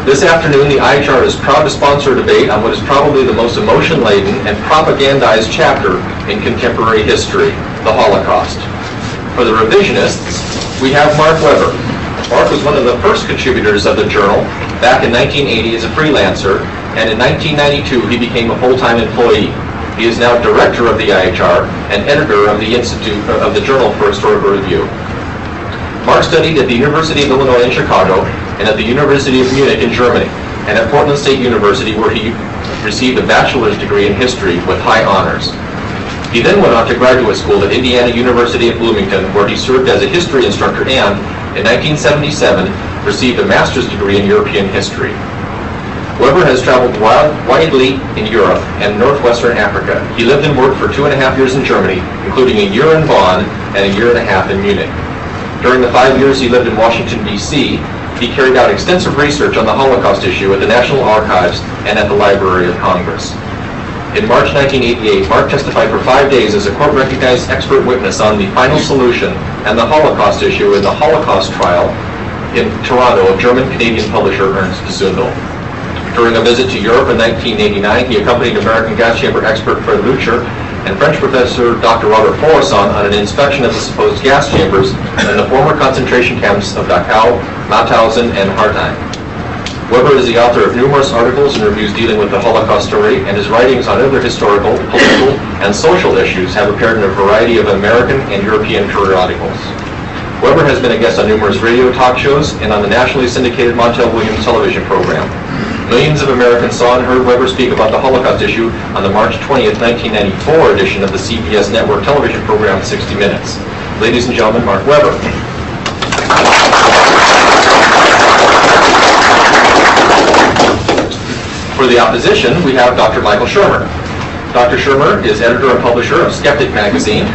This afternoon, the IHR is proud to sponsor a debate on what is probably the most emotion-laden and propagandized chapter in contemporary history, the Holocaust. For the revisionists, we have Mark Weber. Mark was one of the first contributors of the journal back in 1980 as a freelancer, and in 1992 he became a full-time employee. He is now director of the IHR and editor of the Journal for Historical Review. Mark studied at the University of Illinois in Chicago and at the University of Munich in Germany, and at Portland State University, where he received a bachelor's degree in history with high honors. He then went on to graduate school at Indiana University at Bloomington, where he served as a history instructor and, in 1977, received a master's degree in European history. Weber has traveled widely in Europe and northwestern Africa. He lived and worked for 2.5 years in Germany, including a year in Bonn and a year and a half in Munich. During the 5 years he lived in Washington, D.C., he carried out extensive research on the Holocaust issue at the National Archives and at the Library of Congress. In March 1988, Mark testified for 5 days as a court-recognized expert witness on the final solution and the Holocaust issue in the Holocaust trial in Toronto of German-Canadian publisher Ernst Zundel. During a visit to Europe in 1989, he accompanied American gas chamber expert Fred Lutscher and French professor Dr. Robert Forisson on an inspection of the supposed gas chambers in the former concentration camps of Dachau, Mauthausen, and Hartheim. Weber is the author of numerous articles and reviews dealing with the Holocaust story, and his writings on other historical, political, and social issues have appeared in a variety of American and European periodicals. Weber has been a guest on numerous radio talk shows and on the nationally syndicated Montel Williams television program. Millions of Americans saw and heard Weber speak about the Holocaust issue on the March 20th, 1994 edition of the CBS network television program 60 Minutes. Ladies and gentlemen, Mark Weber. For the opposition, we have Dr. Michael Shermer. Dr. Shermer is editor and publisher of Skeptic magazine.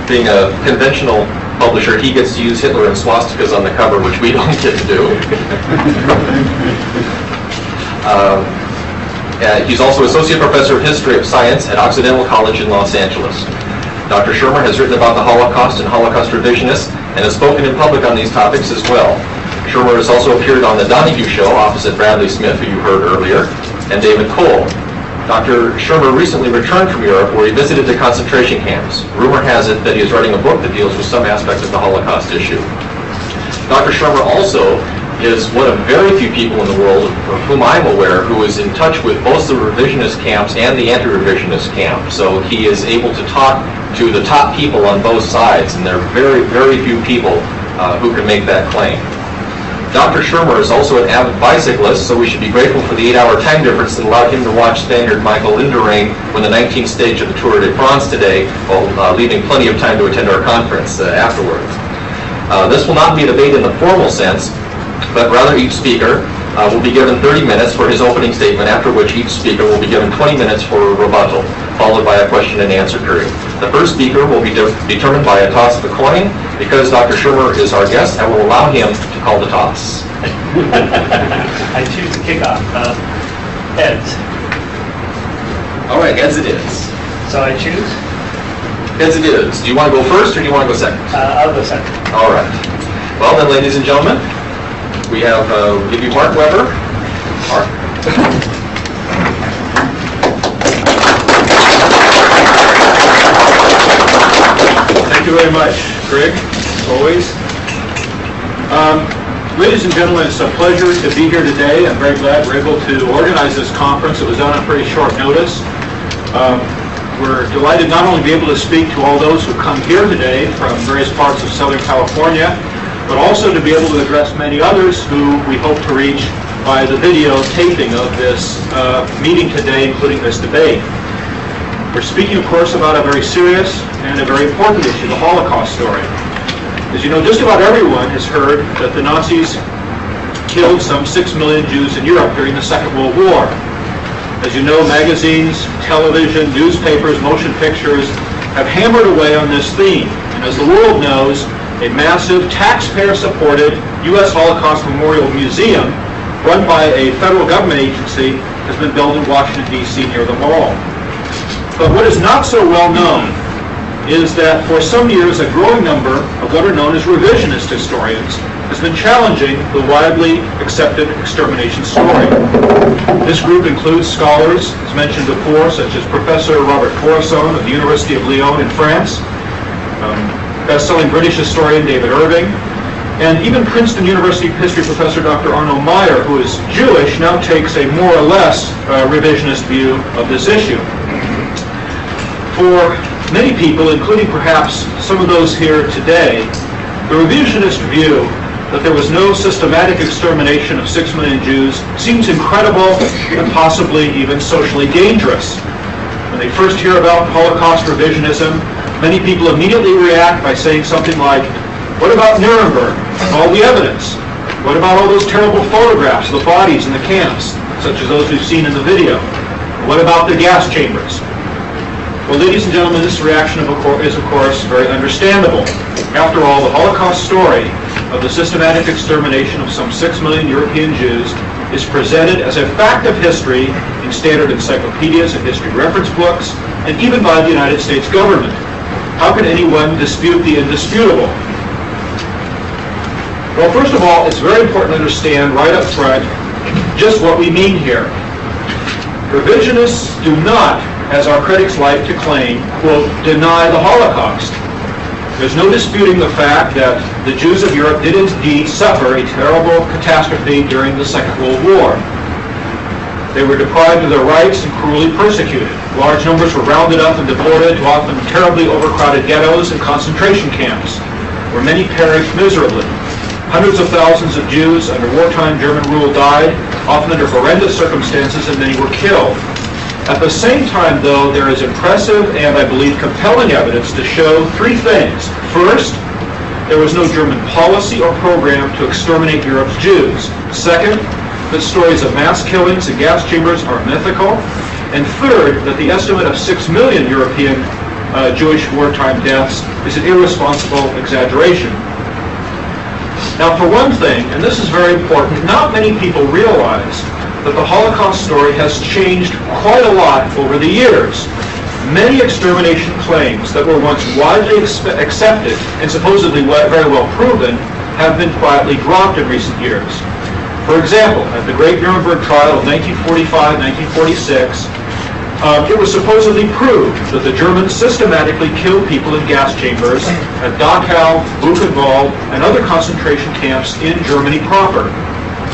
Being a conventional publisher, he gets to use Hitler and swastikas on the cover, which we don't get to do. He's also associate professor of history of science at Occidental College in Los Angeles. Dr. Shermer has written about the Holocaust and Holocaust revisionists and has spoken in public on these topics as well. Shermer has also appeared on The Donahue Show opposite Bradley Smith, who you heard earlier, and David Cole. Dr. Shermer recently returned from Europe, where he visited the concentration camps. Rumor has it that he is writing a book that deals with some aspect of the Holocaust issue. Dr. Shermer also is one of very few people in the world of whom I'm aware who is in touch with both the revisionist camps and the anti-revisionist camp. So he is able to talk to the top people on both sides, and there are very, very few people who can make that claim. Dr. Shermer is also an avid bicyclist, so we should be grateful for the 8-hour time difference that allowed him to watch Spaniard Michael Indurain win the 19th stage of the Tour de France today, while leaving plenty of time to attend our conference afterwards. This will not be a debate in the formal sense, but rather each speaker will be given 30 minutes for his opening statement, after which each speaker will be given 20 minutes for a rebuttal, followed by a question and answer period. The first speaker will be determined by a toss of a coin. Because Dr. Shermer is our guest, I will allow him to call the toss. I choose the kickoff. Heads. All right, heads it is. So I choose? Heads it is. Do you want to go first or do you want to go second? I'll go second. All right. Well then, ladies and gentlemen, we have, we'll give you Mark Weber. Mark. Thank you very much, Greg, as always. Ladies and gentlemen, it's a pleasure to be here today. I'm very glad we're able to organize this conference. It was done on pretty short notice. We're delighted not only to be able to speak to all those who come here today from various parts of Southern California, but also to be able to address many others who we hope to reach by the video taping of this meeting today, including this debate. We're speaking, of course, about a very serious and a very important issue, the Holocaust story. As you know, just about everyone has heard that the Nazis killed some 6 million Jews in Europe during the Second World War. As you know, magazines, television, newspapers, motion pictures have hammered away on this theme. And as the world knows, a massive taxpayer-supported U.S. Holocaust Memorial Museum run by a federal government agency has been built in Washington, D.C. near the mall. But what is not so well known is that for some years a growing number of what are known as revisionist historians has been challenging the widely accepted extermination story. This group includes scholars, as mentioned before, such as Professor Robert Faurisson of the University of Lyon in France, best-selling British historian David Irving, and even Princeton University history professor Dr. Arno Meyer, who is Jewish, now takes a more or less revisionist view of this issue. For many people, including perhaps some of those here today, the revisionist view that there was no systematic extermination of 6 million Jews seems incredible and possibly even socially dangerous. When they first hear about Holocaust revisionism, many people immediately react by saying something like, what about Nuremberg? All the evidence? What about all those terrible photographs of the bodies in the camps, such as those we've seen in the video? What about the gas chambers? Well, ladies and gentlemen, this reaction is, of course, very understandable. After all, the Holocaust story of the systematic extermination of some 6 million European Jews is presented as a fact of history in standard encyclopedias and history reference books, and even by the United States government. How can anyone dispute the indisputable? Well, first of all, it's very important to understand right up front just what we mean here. Revisionists do not, as our critics like to claim, quote, deny the Holocaust. There's no disputing the fact that the Jews of Europe did indeed suffer a terrible catastrophe during the Second World War. They were deprived of their rights and cruelly persecuted. Large numbers were rounded up and deported to often terribly overcrowded ghettos and concentration camps, where many perished miserably. Hundreds of thousands of Jews under wartime German rule died, often under horrendous circumstances, and many were killed. At the same time, though, there is impressive and, I believe, compelling evidence to show three things. First, there was no German policy or program to exterminate Europe's Jews. Second, that stories of mass killings and gas chambers are mythical. And third, that the estimate of 6 million European Jewish wartime deaths is an irresponsible exaggeration. Now, for one thing, and this is very important, not many people realize that the Holocaust story has changed quite a lot over the years. Many extermination claims that were once widely accepted and supposedly very well proven have been quietly dropped in recent years. For example, at the Great Nuremberg Trial of 1945-1946, it was supposedly proved that the Germans systematically killed people in gas chambers at Dachau, Buchenwald, and other concentration camps in Germany proper.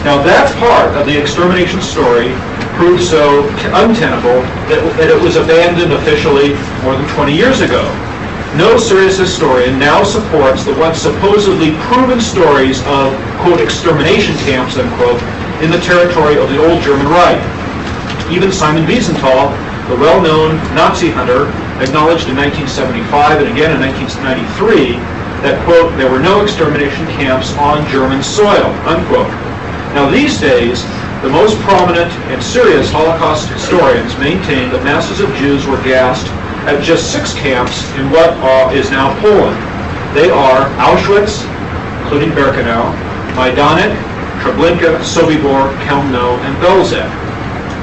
Now that part of the extermination story proved so untenable that it was abandoned officially more than 20 years ago. No serious historian now supports the once supposedly proven stories of, quote, extermination camps, unquote, in the territory of the old German Reich. Even Simon Wiesenthal, the well-known Nazi hunter, acknowledged in 1975 and again in 1993 that, quote, there were no extermination camps on German soil, unquote. Now these days, the most prominent and serious Holocaust historians maintain that masses of Jews were gassed at just 6 camps in what is now Poland. They are Auschwitz, including Birkenau, Majdanek, Treblinka, Sobibor, Chełmno, and Belzec.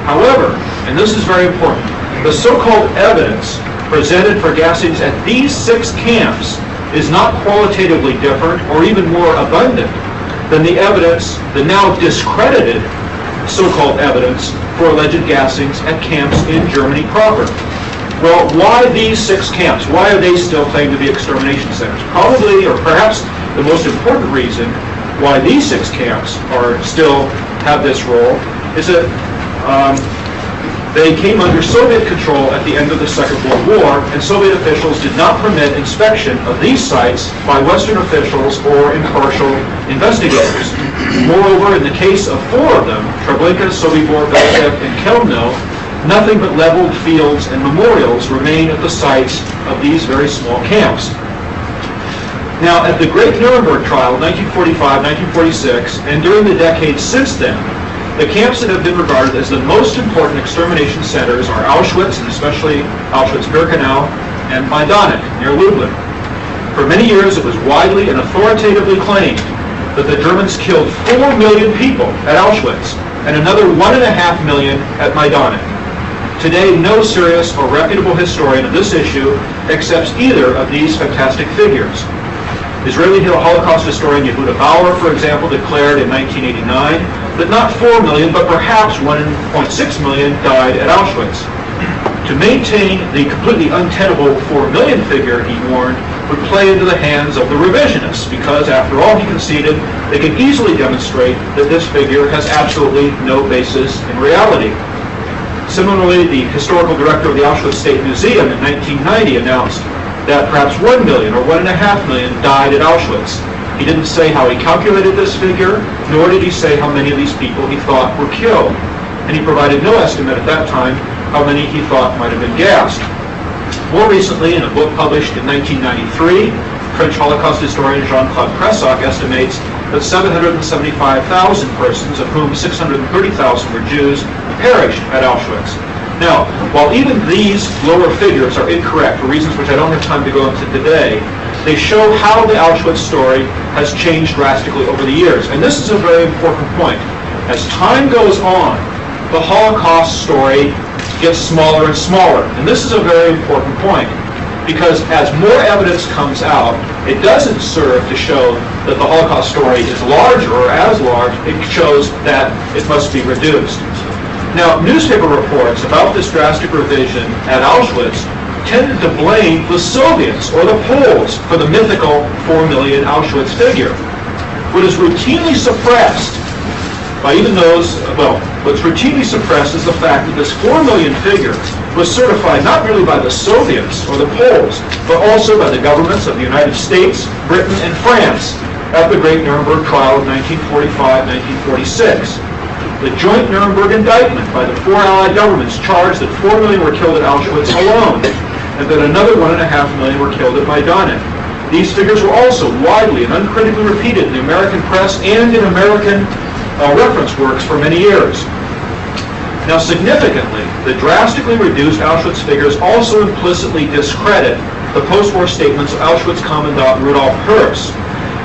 However, and this is very important, the so-called evidence presented for gassings at these 6 camps is not qualitatively different or even more abundant than the evidence, the now discredited so-called evidence for alleged gassings at camps in Germany proper. Well, why these 6 camps? Why are they still claimed to be extermination centers? Probably, or perhaps the most important reason why these 6 camps are still have this role is that they came under Soviet control at the end of the Second World War, and Soviet officials did not permit inspection of these sites by Western officials or impartial investigators. Moreover, in the case of 4 of them, Treblinka, Sobibor, Belzec, and Chełmno, nothing but leveled fields and memorials remain at the sites of these very small camps. Now, at the Great Nuremberg Trial, 1945, 1946, and during the decades since then, the camps that have been regarded as the most important extermination centers are Auschwitz, and especially Auschwitz-Birkenau, and Majdanek, near Lublin. For many years, it was widely and authoritatively claimed that the Germans killed 4 million people at Auschwitz, and another 1.5 million at Majdanek. Today, no serious or reputable historian of this issue accepts either of these fantastic figures. Israeli Holocaust historian Yehuda Bauer, for example, declared in 1989 that not 4 million, but perhaps 1.6 million died at Auschwitz. To maintain the completely untenable 4 million figure, he warned, would play into the hands of the revisionists, because after all, he conceded, they can easily demonstrate that this figure has absolutely no basis in reality. Similarly, the historical director of the Auschwitz State Museum in 1990 announced that perhaps 1 million or 1.5 million died at Auschwitz. He didn't say how he calculated this figure, nor did he say how many of these people he thought were killed. And he provided no estimate at that time how many he thought might have been gassed. More recently, in a book published in 1993, French Holocaust historian Jean-Claude Pressock estimates that 775,000 persons, of whom 630,000 were Jews, perished at Auschwitz. Now, while even these lower figures are incorrect, for reasons which I don't have time to go into today, they show how the Auschwitz story has changed drastically over the years. And this is a very important point. As time goes on, the Holocaust story gets smaller and smaller. And this is a very important point, because as more evidence comes out, it doesn't serve to show that the Holocaust story is larger or as large. It shows that it must be reduced. Now, newspaper reports about this drastic revision at Auschwitz tended to blame the Soviets or the Poles for the mythical 4 million Auschwitz figure. What is routinely suppressed by even those, what's routinely suppressed is the fact that this 4 million figure was certified not merely by the Soviets or the Poles, but also by the governments of the United States, Britain, and France at the Great Nuremberg Trial of 1945-1946. The joint Nuremberg indictment by the four Allied governments charged that 4 million were killed at Auschwitz alone, and that another 1.5 million were killed at Majdanek. These figures were also widely and uncritically repeated in the American press and in American reference works for many years. Now, significantly, the drastically reduced Auschwitz figures also implicitly discredit the post-war statements of Auschwitz Commandant Rudolf Höss,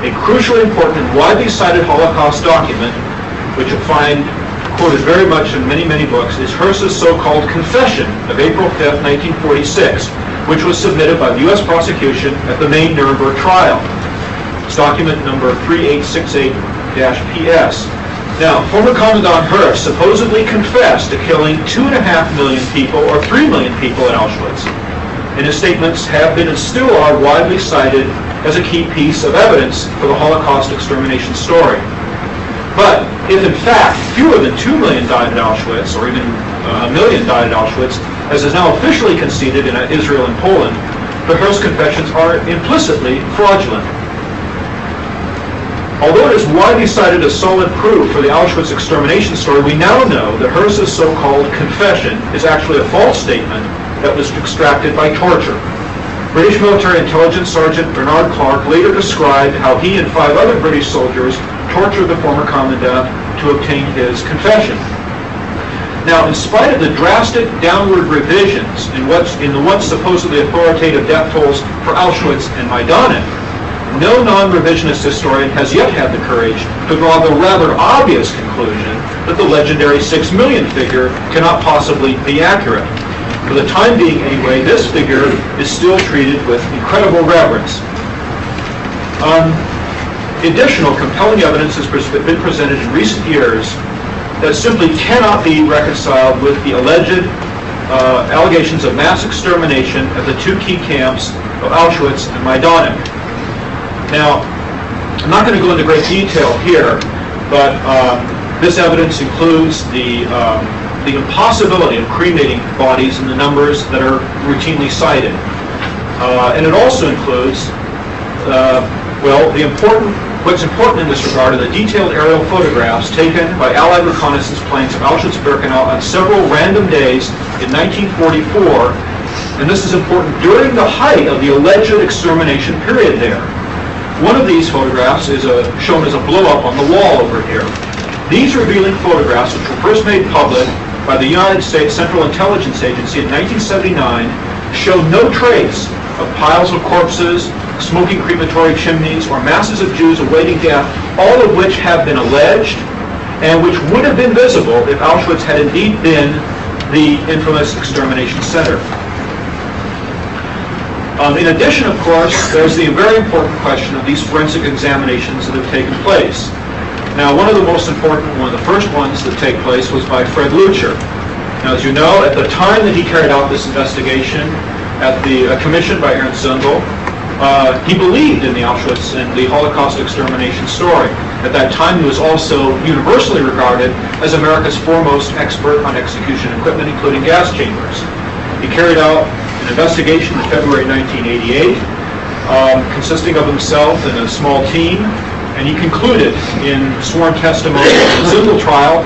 a crucially important and widely cited Holocaust document, which you'll find quoted very much in many, many books, is Höss's so-called confession of April 5th, 1946, which was submitted by the U.S. prosecution at the main Nuremberg trial. It's document number 3868-PS. Now, former Commandant Höss supposedly confessed to killing 2.5 million people or 3 million people at Auschwitz. And his statements have been and still are widely cited as a key piece of evidence for the Holocaust extermination story. But if in fact fewer than 2 million died at Auschwitz, or even 1 million died at Auschwitz, as is now officially conceded in Israel and Poland, the Höss confessions are implicitly fraudulent. Although it is widely cited as solid proof for the Auschwitz extermination story, we now know that Höss's so-called confession is actually a false statement that was extracted by torture. British military intelligence Sergeant Bernard Clark later described how he and 5 other British soldiers tortured the former commandant to obtain his confession. Now, in spite of the drastic downward revisions in the once supposedly authoritative death tolls for Auschwitz and Majdanek, no non-revisionist historian has yet had the courage to draw the rather obvious conclusion that the legendary 6 million figure cannot possibly be accurate. For the time being, anyway, this figure is still treated with incredible reverence. Additional compelling evidence has been presented in recent years that simply cannot be reconciled with the alleged allegations of mass extermination at the 2 key camps of Auschwitz and Majdanek. Now, I'm not going to go into great detail here, but this evidence includes the impossibility of cremating bodies in the numbers that are routinely cited. And it also includes, what's important in this regard are the detailed aerial photographs taken by Allied reconnaissance planes of Auschwitz-Birkenau on several random days in 1944, and this is important during the height of the alleged extermination period there. One of these photographs is shown as a blow-up on the wall over here. These revealing photographs, which were first made public by the United States Central Intelligence Agency in 1979, show no trace of piles of corpses, smoking crematory chimneys, or masses of Jews awaiting death, all of which have been alleged and which would have been visible if Auschwitz had indeed been the infamous extermination center. In addition, of course, there's the very important question of these forensic examinations that have taken place. Now, one of the most important, one of the first ones that take place was by Fred Lucher. Now, as you know, at the time that he carried out this investigation at the commission by Ernst Zundel, he believed in the Auschwitz and the Holocaust extermination story. At that time, he was also universally regarded as America's foremost expert on execution equipment, including gas chambers. He carried out an investigation in February 1988, consisting of himself and a small team, and he concluded in sworn testimony in the Zundel trial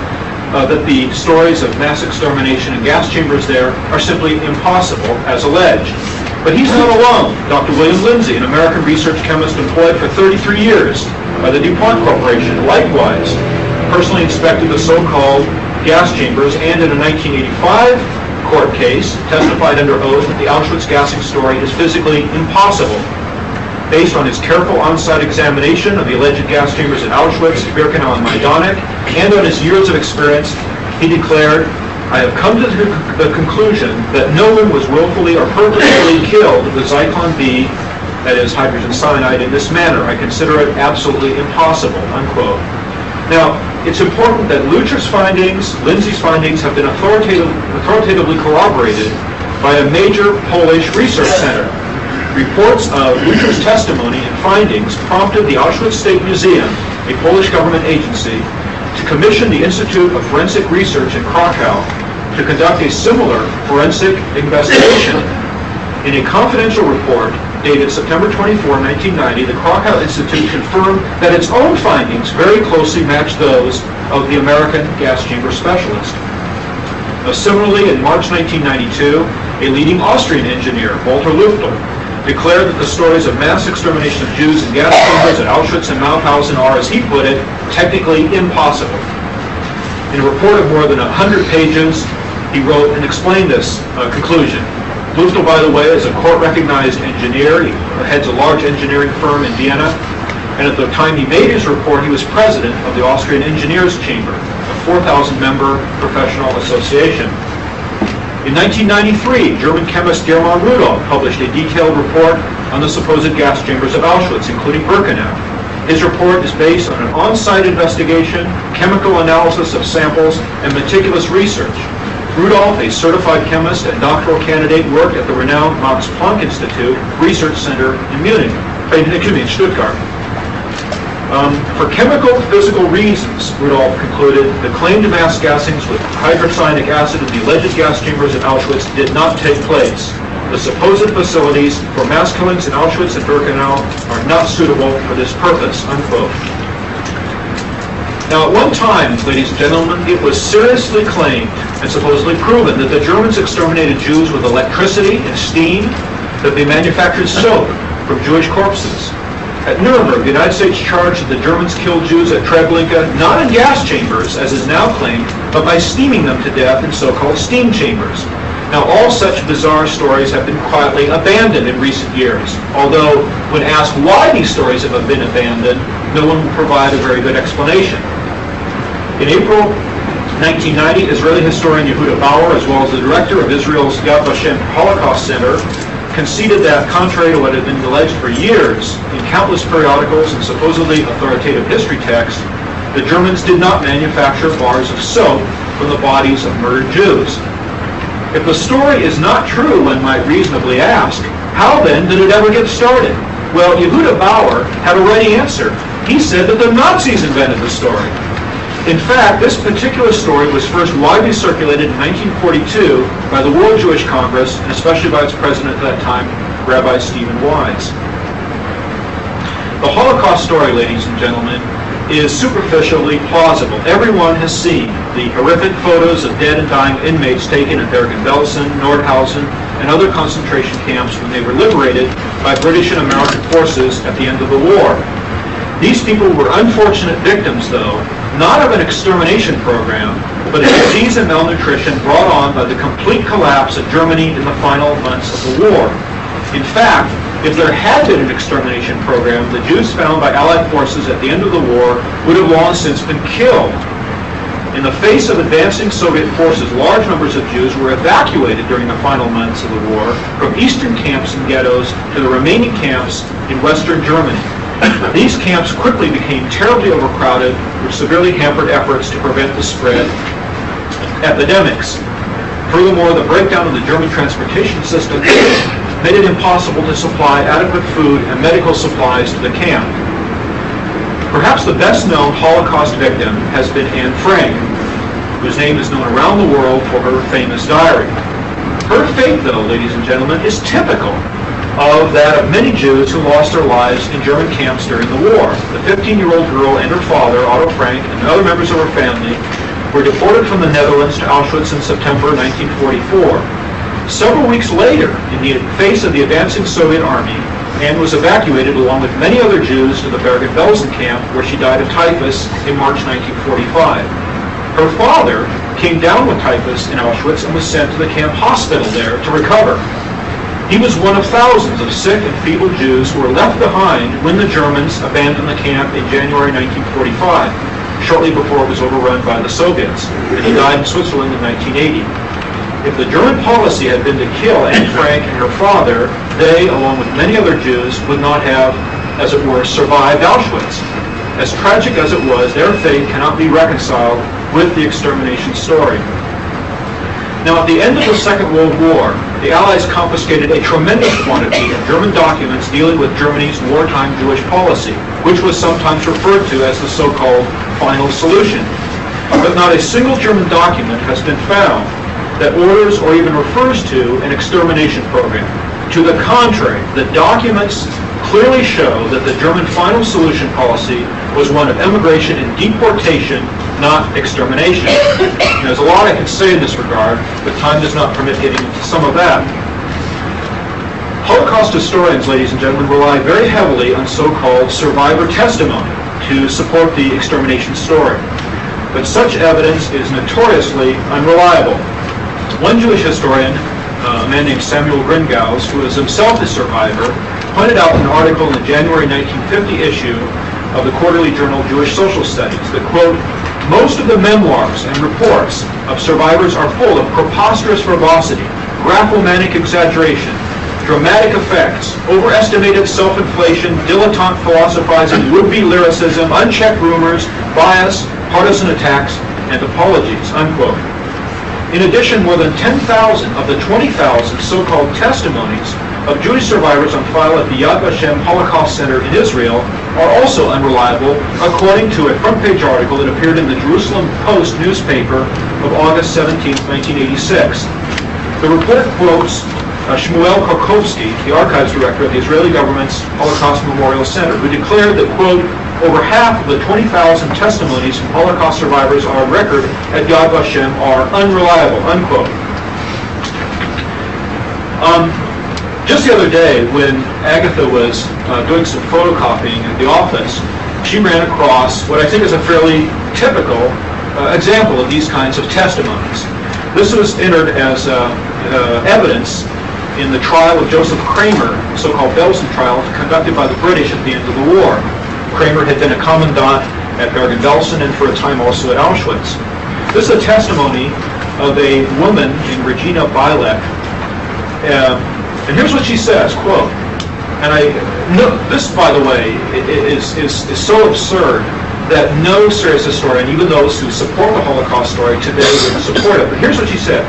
that the stories of mass extermination and gas chambers there are simply impossible, as alleged. But he's not alone. Dr. William Lindsay, an American research chemist employed for 33 years by the DuPont Corporation, likewise personally inspected the so-called gas chambers, and in a 1985 court case testified under oath that the Auschwitz gassing story is physically impossible. Based on his careful on-site examination of the alleged gas chambers at Auschwitz, Birkenau, and Majdanek, and on his years of experience, he declared, "I have come to the conclusion that no one was willfully or purposefully killed with Zyklon B, that is hydrogen cyanide, in this manner. I consider it absolutely impossible," unquote. Now, it's important that Lucher's findings, Lindsay's findings, have been authoritatively corroborated by a major Polish research center. Reports of Lucher's testimony and findings prompted the Auschwitz State Museum, a Polish government agency, to commission the Institute of Forensic Research in Krakow to conduct a similar forensic investigation. In a confidential report dated September 24, 1990, the Krakow Institute confirmed that its own findings very closely matched those of the American gas chamber specialist. Similarly, in March 1992, a leading Austrian engineer, Walter Lüftel, declared that the stories of mass extermination of Jews in gas chambers at Auschwitz and Mauthausen are, as he put it, technically impossible. In a report of more than 100 pages, he wrote and explained this conclusion. Lüftel, by the way, is a court-recognized engineer. He heads a large engineering firm in Vienna, and at the time he made his report, he was president of the Austrian Engineers Chamber, a 4,000-member professional association. In 1993, German chemist German Rudolph published a detailed report on the supposed gas chambers of Auschwitz, including Birkenau. His report is based on an on-site investigation, chemical analysis of samples, and meticulous research. Rudolph, a certified chemist and doctoral candidate, worked at the renowned Max Planck Institute Research Center in Stuttgart. For chemical physical reasons, Rudolph concluded, the claimed mass gassings with hydrocyanic acid in the alleged gas chambers at Auschwitz did not take place. The supposed facilities for mass killings in Auschwitz and Birkenau are not suitable for this purpose, unquote. Now, at one time, ladies and gentlemen, it was seriously claimed and supposedly proven that the Germans exterminated Jews with electricity and steam, that they manufactured soap from Jewish corpses. At Nuremberg, the United States charged that the Germans killed Jews at Treblinka not in gas chambers, as is now claimed, but by steaming them to death in so-called steam chambers. Now, all such bizarre stories have been quietly abandoned in recent years, although when asked why these stories have been abandoned, no one will provide a very good explanation. In April 1990, Israeli historian Yehuda Bauer, as well as the director of Israel's Yad Vashem Holocaust Center, conceded that, contrary to what had been alleged for years in countless periodicals and supposedly authoritative history texts, the Germans did not manufacture bars of soap from the bodies of murdered Jews. If the story is not true, one might reasonably ask, how then did it ever get started? Well, Yehuda Bauer had a ready answer. He said that the Nazis invented the story. In fact, this particular story was first widely circulated in 1942 by the World Jewish Congress, and especially by its president at that time, Rabbi Stephen Wise. The Holocaust story, ladies and gentlemen, is superficially plausible. Everyone has seen the horrific photos of dead and dying inmates taken at Bergen-Belsen, Nordhausen, and other concentration camps when they were liberated by British and American forces at the end of the war. These people were unfortunate victims, though, not of an extermination program, but a disease and malnutrition brought on by the complete collapse of Germany in the final months of the war. In fact, if there had been an extermination program, the Jews found by Allied forces at the end of the war would have long since been killed. In the face of advancing Soviet forces, large numbers of Jews were evacuated during the final months of the war from eastern camps and ghettos to the remaining camps in western Germany. These camps quickly became terribly overcrowded, which severely hampered efforts to prevent the spread of epidemics. Furthermore, the breakdown of the German transportation system made it impossible to supply adequate food and medical supplies to the camp. Perhaps the best-known Holocaust victim has been Anne Frank, whose name is known around the world for her famous diary. Her fate, though, ladies and gentlemen, is typical of that of many Jews who lost their lives in German camps during the war. The 15-year-old girl and her father, Otto Frank, and other members of her family were deported from the Netherlands to Auschwitz in September 1944. Several weeks later, in the face of the advancing Soviet army, Anne was evacuated along with many other Jews to the Bergen-Belsen camp, where she died of typhus in March 1945. Her father came down with typhus in Auschwitz and was sent to the camp hospital there to recover. He was one of thousands of sick and feeble Jews who were left behind when the Germans abandoned the camp in January 1945, shortly before it was overrun by the Soviets, and he died in Switzerland in 1980. If the German policy had been to kill Anne Frank and her father, they, along with many other Jews, would not have, as it were, survived Auschwitz. As tragic as it was, their fate cannot be reconciled with the extermination story. Now, at the end of the Second World War, the Allies confiscated a tremendous quantity of German documents dealing with Germany's wartime Jewish policy, which was sometimes referred to as the so-called final solution. But not a single German document has been found that orders or even refers to an extermination program. To the contrary, the documents clearly show that the German final solution policy was one of emigration and deportation, not extermination. There's a lot I can say in this regard, but time does not permit getting into some of that. Holocaust historians, ladies and gentlemen, rely very heavily on so-called survivor testimony to support the extermination story. But such evidence is notoriously unreliable. One Jewish historian, a man named Samuel Gringaus, who is himself a survivor, pointed out in an article in the January 1950 issue of the quarterly journal Jewish Social Studies that, quote, most of the memoirs and reports of survivors are full of preposterous verbosity, graphomanic exaggeration, dramatic effects, overestimated self-inflation, dilettante philosophizing, would-be lyricism, unchecked rumors, bias, partisan attacks, and apologies, unquote. In addition, more than 10,000 of the 20,000 so-called testimonies of Jewish survivors on file at the Yad Vashem Holocaust Center in Israel are also unreliable, according to a front-page article that appeared in the Jerusalem Post newspaper of August 17, 1986. The report quotes Shmuel Korkovsky, the archives director of the Israeli government's Holocaust Memorial Center, who declared that, quote, over half of the 20,000 testimonies from Holocaust survivors on record at Yad Vashem are unreliable, unquote. Just the other day, when Agatha was doing some photocopying at the office, she ran across what I think is a fairly typical example of these kinds of testimonies. This was entered as evidence in the trial of Joseph Kramer, the so-called Belsen trial, conducted by the British at the end of the war. Kramer had been a commandant at Bergen-Belsen and for a time also at Auschwitz. This is a testimony of a woman named Regina Bilek. And here's what she says, quote, and this, by the way, is so absurd that no serious historian, even those who support the Holocaust story today, would support it. But here's what she said.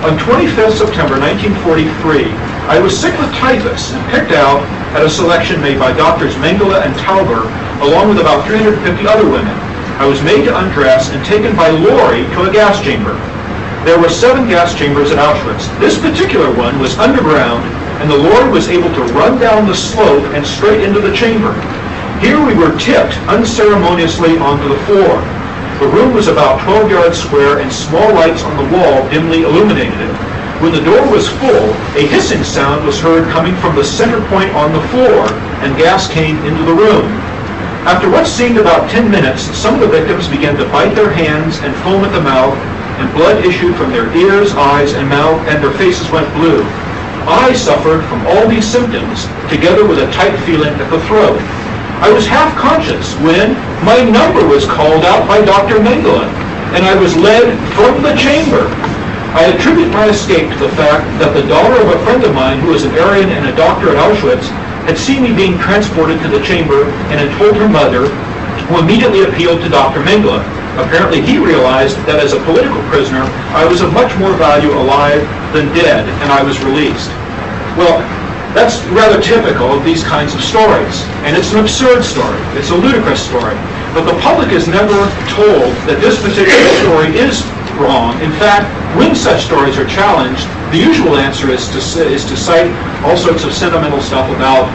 On 25th September 1943, I was sick with typhus and picked out at a selection made by doctors Mengele and Tauber, along with about 350 other women. I was made to undress and taken by lorry to a gas chamber. There were 7 gas chambers at Auschwitz. This particular one was underground, and the lorry was able to run down the slope and straight into the chamber. Here we were tipped unceremoniously onto the floor. The room was about 12 yards square, and small lights on the wall dimly illuminated it. When the door was full, a hissing sound was heard coming from the center point on the floor, and gas came into the room. After what seemed about 10 minutes, some of the victims began to bite their hands and foam at the mouth, and blood issued from their ears, eyes, and mouth, and their faces went blue. I suffered from all these symptoms, together with a tight feeling at the throat. I was half conscious when my number was called out by Dr. Mengele, and I was led from the chamber. I attribute my escape to the fact that the daughter of a friend of mine who was an Aryan and a doctor at Auschwitz had seen me being transported to the chamber and had told her mother, who immediately appealed to Dr. Mengele. Apparently he realized that as a political prisoner, I was of much more value alive than dead, and I was released. Well, that's rather typical of these kinds of stories, and it's an absurd story. It's a ludicrous story. But the public is never told that this particular story is wrong. In fact, when such stories are challenged, the usual answer is to cite all sorts of sentimental stuff about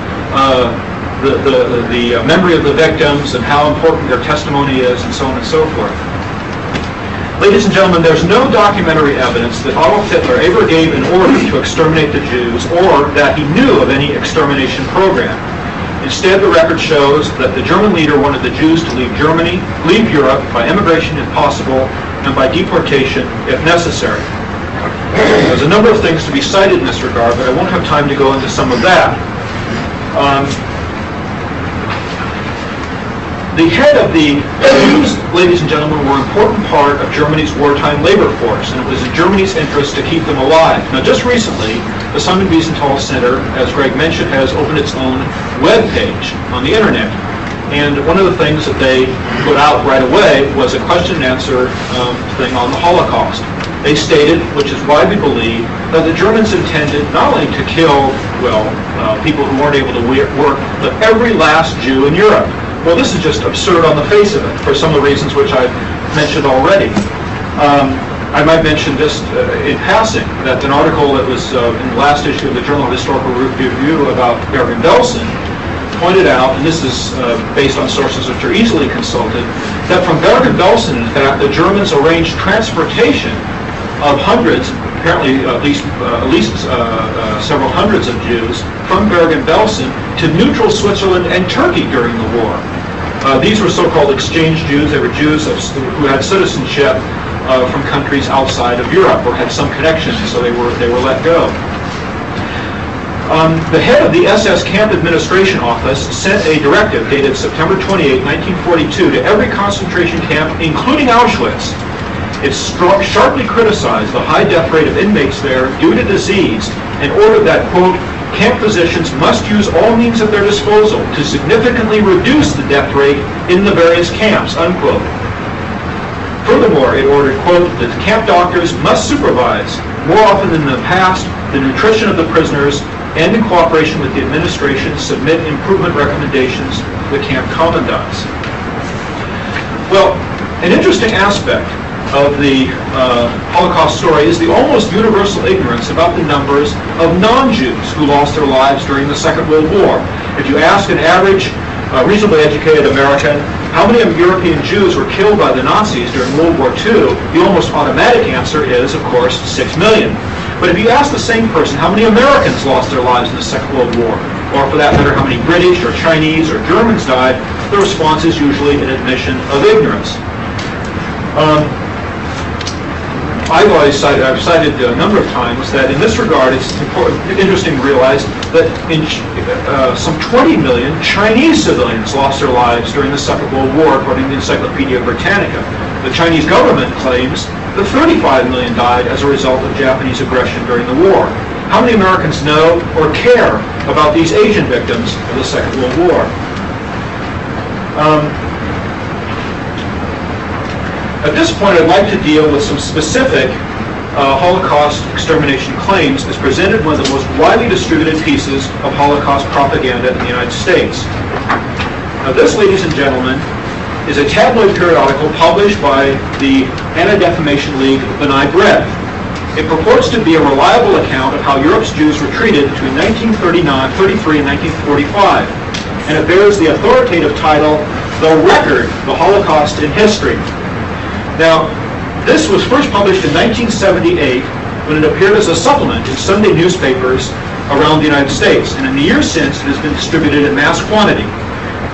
the memory of the victims and how important their testimony is, and so on and so forth. Ladies and gentlemen, there's no documentary evidence that Adolf Hitler ever gave an order to exterminate the Jews, or that he knew of any extermination program. Instead, the record shows that the German leader wanted the Jews to leave Germany, leave Europe by immigration if possible, and by deportation if necessary. There's a number of things to be cited in this regard, but I won't have time to go into some of that. The head of the Jews, ladies and gentlemen, were an important part of Germany's wartime labor force, and it was in Germany's interest to keep them alive. Now, just recently, the Simon Wiesenthal Center, as Greg mentioned, has opened its own web page on the internet. And one of the things that they put out right away was a question and answer thing on the Holocaust. They stated, which is why we believe, that the Germans intended not only to kill, people who weren't able to work, but every last Jew in Europe. Well, this is just absurd on the face of it, for some of the reasons which I've mentioned already. I might mention just in passing that an article that was in the last issue of the Journal of Historical Review about Bergen-Belsen pointed out, and this is based on sources which are easily consulted, that from Bergen-Belsen, in fact, the Germans arranged transportation of hundreds, apparently at least several hundreds of Jews from Bergen-Belsen to neutral Switzerland and Turkey during the war. These were so-called exchange Jews. They were Jews who had citizenship from countries outside of Europe or had some connection, so they were let go. The head of the SS Camp Administration Office sent a directive dated September 28, 1942 to every concentration camp, including Auschwitz. It sharply criticized the high death rate of inmates there due to disease and ordered that, quote, camp physicians must use all means at their disposal to significantly reduce the death rate in the various camps, unquote. Furthermore, it ordered, quote, that the camp doctors must supervise, more often than in the past, the nutrition of the prisoners and in cooperation with the administration submit improvement recommendations to the camp commandants. Well, an interesting aspect of the Holocaust story is the almost universal ignorance about the numbers of non-Jews who lost their lives during the Second World War. If you ask an average, reasonably educated American how many European Jews were killed by the Nazis during World War II, the almost automatic answer is, of course, 6 million. But if you ask the same person how many Americans lost their lives in the Second World War, or for that matter, how many British or Chinese or Germans died, the response is usually an admission of ignorance. I've cited a number of times that in this regard it's interesting to realize that some 20 million Chinese civilians lost their lives during the Second World War, according to the Encyclopedia Britannica. The Chinese government claims that 35 million died as a result of Japanese aggression during the war. How many Americans know or care about these Asian victims of the Second World War? At this point, I'd like to deal with some specific Holocaust extermination claims as presented in one of the most widely distributed pieces of Holocaust propaganda in the United States. Now this, ladies and gentlemen, is a tabloid periodical published by the Anti-Defamation League, B'nai B'rith. It purports to be a reliable account of how Europe's Jews were treated between 1933 and 1945, and it bears the authoritative title, The Record, the Holocaust in History. Now, this was first published in 1978 when it appeared as a supplement in Sunday newspapers around the United States, and in the years since it has been distributed in mass quantity.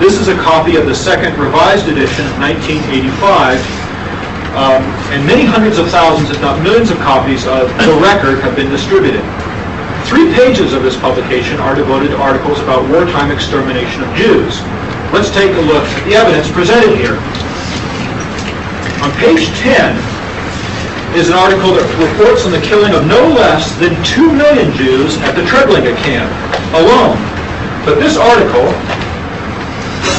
This is a copy of the second revised edition of 1985, and many hundreds of thousands, if not millions of copies of The Record have been distributed. 3 pages of this publication are devoted to articles about wartime extermination of Jews. Let's take a look at the evidence presented here. On page 10 is an article that reports on the killing of no less than 2 million Jews at the Treblinka camp alone. But this article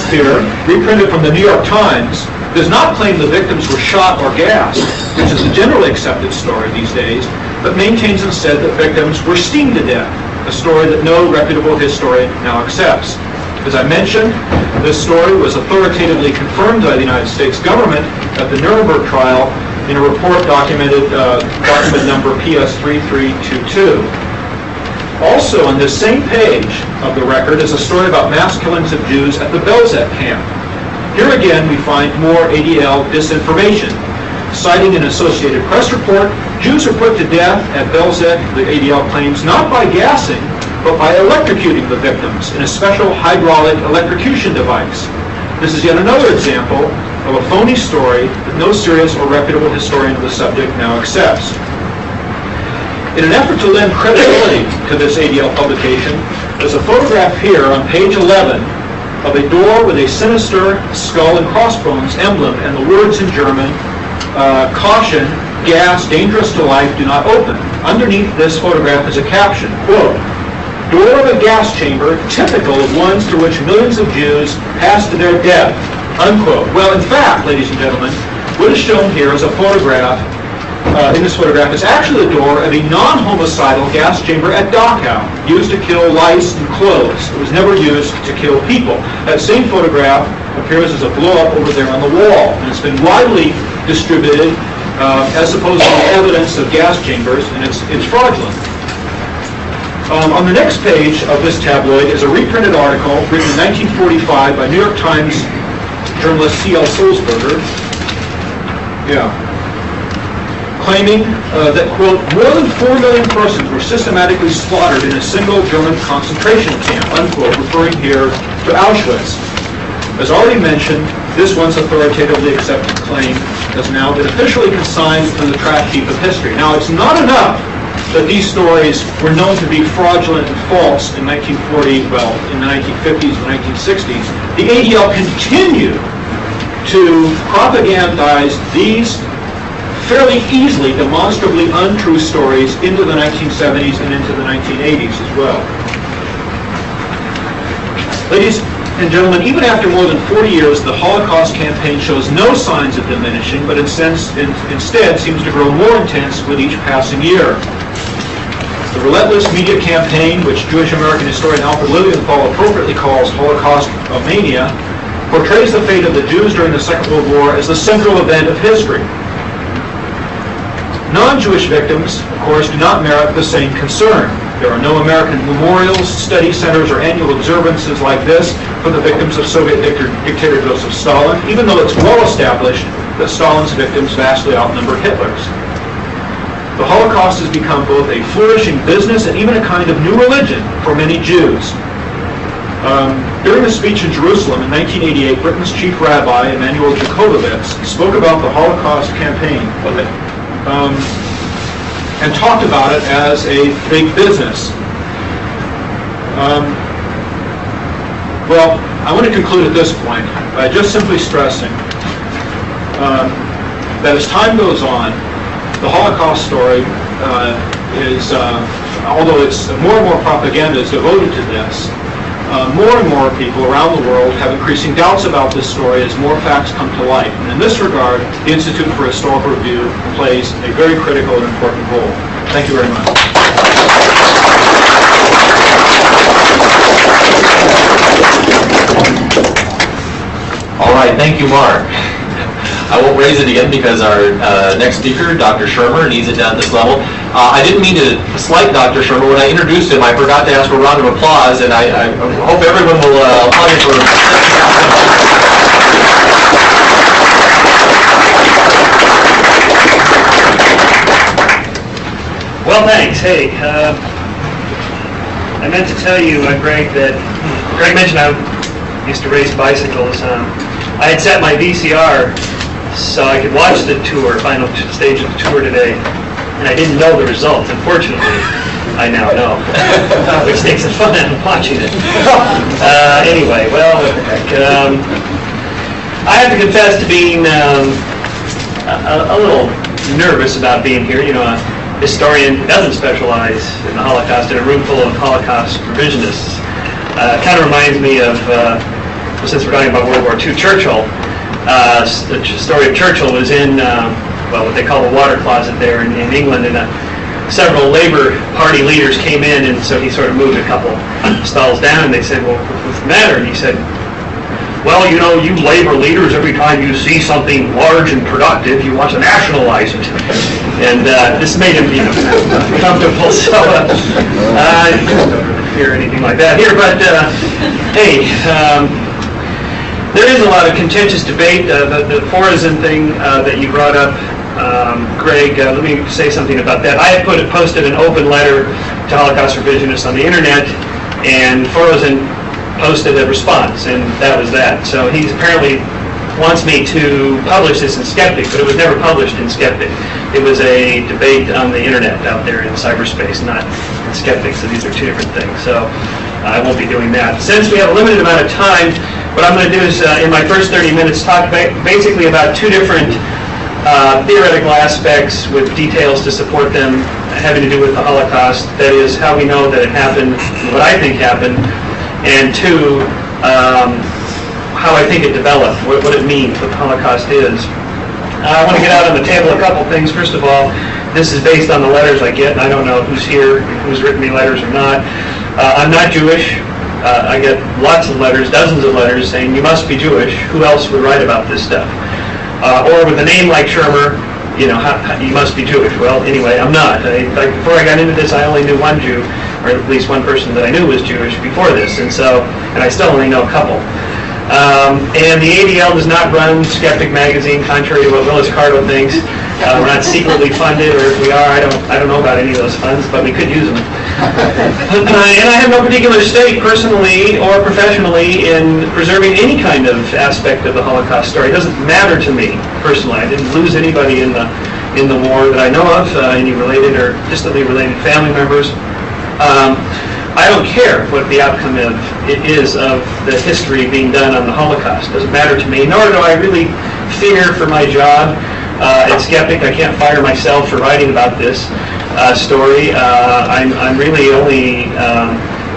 here, reprinted from the New York Times, does not claim the victims were shot or gassed, which is the generally accepted story these days, but maintains instead that victims were steamed to death, a story that no reputable historian now accepts. As I mentioned, this story was authoritatively confirmed by the United States government at the Nuremberg trial in a report document number PS3322. Also on this same page of the record is a story about mass killings of Jews at the Belzec camp. Here again we find more ADL disinformation. Citing an Associated Press report, Jews are put to death at Belzec, the ADL claims, not by gassing, but by electrocuting the victims in a special hydraulic electrocution device. This is yet another example of a phony story that no serious or reputable historian of the subject now accepts. In an effort to lend credibility to this ADL publication, there's a photograph here on page 11 of a door with a sinister skull and crossbones emblem and the words in German, caution, gas, dangerous to life, do not open. Underneath this photograph is a caption, quote, door of a gas chamber typical of ones through which millions of Jews pass to their death, unquote. Well, in fact, ladies and gentlemen, what is shown here is a photograph. In this photograph is actually the door of a non-homicidal gas chamber at Dachau, used to kill lice and clothes. It was never used to kill people. That same photograph appears as a blow-up over there on the wall, and it's been widely distributed as supposedly evidence of gas chambers, and it's fraudulent. On the next page of this tabloid is a reprinted article written in 1945 by New York Times journalist C.L. Sulzberger. Claiming that, quote, more than 4 million persons were systematically slaughtered in a single German concentration camp, unquote, referring here to Auschwitz. As already mentioned, this once authoritatively accepted claim has now been officially consigned to the trash heap of history. Now, it's not enough that these stories were known to be fraudulent and false in 1940, well, in the 1950s and 1960s. The ADL continued to propagandize these fairly easily demonstrably untrue stories into the 1970s and into the 1980s as well. Ladies and gentlemen, even after more than 40 years, the Holocaust campaign shows no signs of diminishing, but instead seems to grow more intense with each passing year. The relentless media campaign, which Jewish American historian Alfred Lilienthal appropriately calls Holocaust mania, portrays the fate of the Jews during the Second World War as the central event of history. Non-Jewish victims, of course, do not merit the same concern. There are no American memorials, study centers, or annual observances like this for the victims of Soviet dictator Joseph Stalin, even though it's well established that Stalin's victims vastly outnumbered Hitler's. The Holocaust has become both a flourishing business and even a kind of new religion for many Jews. During a speech in Jerusalem in 1988, Britain's chief rabbi, Emanuel Jacobowitz, spoke about the Holocaust campaign and talked about it as a big business. Well, I want to conclude at this point by just simply stressing that as time goes on, the Holocaust story is, although it's more and more propaganda is devoted to this, more and more people around the world have increasing doubts about this story as more facts come to light. And in this regard, the Institute for Historical Review plays a very critical and important role. Thank you very much. All right, thank you, Mark. I won't raise it again because our next speaker, Dr. Shermer, needs it down at this level. I didn't mean to slight Dr. Shermer. When I introduced him, I forgot to ask for a round of applause, and I hope everyone will applaud him for Well, thanks. Hey, I meant to tell you, Greg, that Greg mentioned I used to race bicycles. I had set my VCR so I could watch the tour, final stage of the tour today, and I didn't know the results. Unfortunately, I now know, which takes the fun out of watching it. Anyway, well, what the heck. I have to confess to being a little nervous about being here. You know, a historian doesn't specialize in the Holocaust in a room full of Holocaust revisionists. It kind of reminds me of, since we're talking about World War II, Churchill. The story of Churchill was in, what they call the water closet there in England, and several Labour Party leaders came in, and so he sort of moved a couple stalls down, and they said, well, what's the matter? And he said, well, you know, you Labour leaders, every time you see something large and productive, you want to nationalize it. And this made him, comfortable, so I don't hear anything like that here, but hey, there is a lot of contentious debate. The Forazin thing that you brought up, Greg, let me say something about that. I had posted an open letter to Holocaust revisionists on the internet, and Forazin posted a response, and that was that. So he apparently wants me to publish this in Skeptic, but it was never published in Skeptic. It was a debate on the internet out there in cyberspace, not in Skeptic, so these are two different things. So I won't be doing that. Since we have a limited amount of time, what I'm going to do is, in my first 30 minutes, talk basically about two different theoretical aspects with details to support them having to do with the Holocaust. That is, how we know that it happened, what I think happened, and two, how I think it developed, what it means, what the Holocaust is. I want to get out on the table a couple things. First of all, this is based on the letters I get, and I don't know who's here, who's written me letters or not. I'm not Jewish. I get lots of letters, dozens of letters saying, you must be Jewish. Who else would write about this stuff? Or with a name like Shermer, you must be Jewish. Well, anyway, I'm not. Before I got into this, I only knew one Jew, or at least one person that I knew was Jewish before this, and I still only know a couple. And the ADL does not run Skeptic magazine, contrary to what Willis Cardo thinks. We're not secretly funded, or if we are, I don't know about any of those funds, but we could use them. And I have no particular stake, personally or professionally, in preserving any kind of aspect of the Holocaust story. It doesn't matter to me, personally. I didn't lose anybody in the war that I know of, any related or distantly related family members. I don't care what the outcome is of the history being done on the Holocaust. It doesn't matter to me, nor do I really fear for my job at Skeptic. I can't fire myself for writing about this story. I'm really only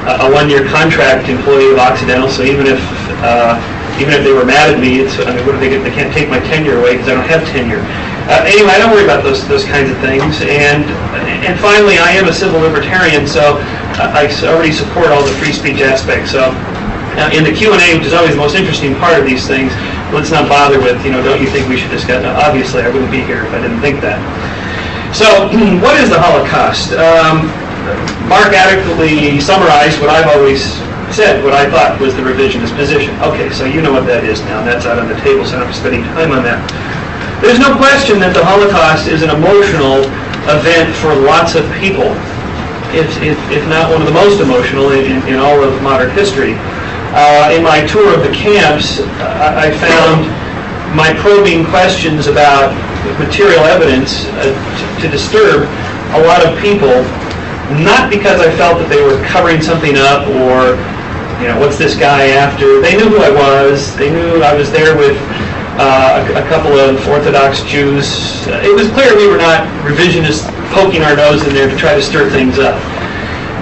a one-year contract employee of Occidental, so even if they were mad at me, what do they get? They can't take my tenure away because I don't have tenure. Anyway, I don't worry about those kinds of things. And finally, I am a civil libertarian, so I already support all the free speech aspects. So in the Q&A, which is always the most interesting part of these things, let's not bother with, don't you think we should discuss? Now, obviously, I wouldn't be here if I didn't think that. So what is the Holocaust? Mark adequately summarized what I've always said, what I thought was the revisionist position. Okay, so you know what that is now. That's out on the table, so I'm not spending time on that. There's no question that the Holocaust is an emotional event for lots of people, if not one of the most emotional in all of modern history. In my tour of the camps, I found my probing questions about material evidence to disturb a lot of people, not because I felt that they were covering something up or, what's this guy after? They knew who I was. They knew I was there with a couple of Orthodox Jews. It was clear we were not revisionists poking our nose in there to try to stir things up.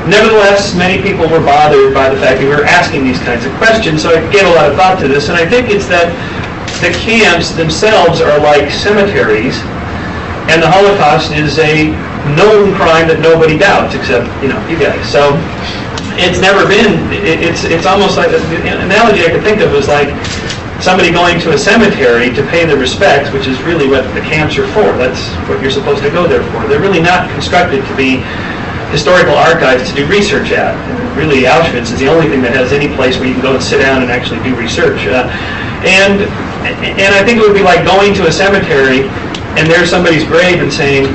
Nevertheless, many people were bothered by the fact that we were asking these kinds of questions, so I gave a lot of thought to this, and I think it's that the camps themselves are like cemeteries, and the Holocaust is a known crime that nobody doubts, except, you guys. So it's never been, it's almost like, an analogy I could think of was like somebody going to a cemetery to pay their respects, which is really what the camps are for. That's what you're supposed to go there for. They're really not constructed to be historical archives to do research at. And really, Auschwitz is the only thing that has any place where you can go and sit down and actually do research. And I think it would be like going to a cemetery and there's somebody's grave and saying,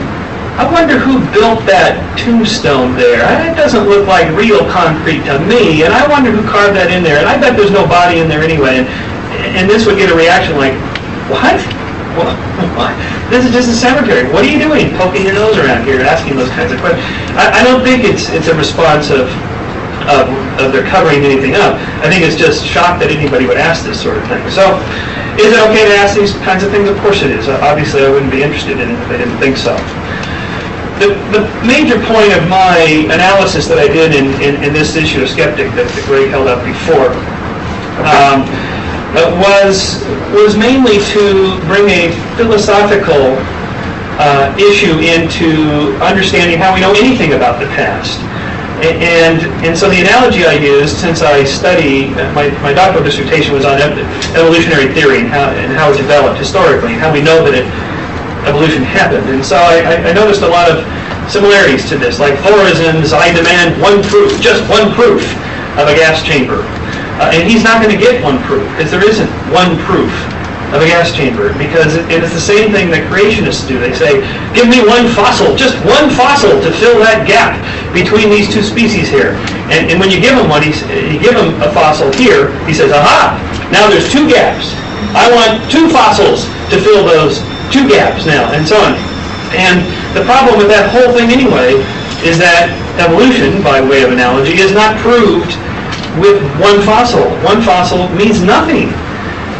I wonder who built that tombstone there. It doesn't look like real concrete to me, and I wonder who carved that in there, and I bet there's no body in there anyway. And this would get a reaction like, what? What? This is just a cemetery. What are you doing poking your nose around here asking those kinds of questions? I don't think it's a response of their covering anything up. I think it's just shock that anybody would ask this sort of thing. So Is it okay to ask these kinds of things? Of course it is. Obviously, I wouldn't be interested in it if I didn't think so. The major point of my analysis that I did in this issue of Skeptic that Greg held up before was mainly to bring a philosophical issue into understanding how we know anything about the past. And so the analogy I used, since I study, my doctoral dissertation was on evolutionary theory and how it developed historically, and how we know that evolution happened. And so I noticed a lot of similarities to this, like Thorison's "I demand one proof," just one proof of a gas chamber. And he's not going to get one proof, because there isn't one proof of a gas chamber, because it is the same thing that creationists do. They say, give me one fossil, just one fossil to fill that gap between these two species here. And when you give him one, you give him a fossil here, he says, aha, now there's two gaps. I want two fossils to fill those two gaps now, and so on. And the problem with that whole thing anyway is that evolution, by way of analogy, is not proved with one fossil. One fossil means nothing.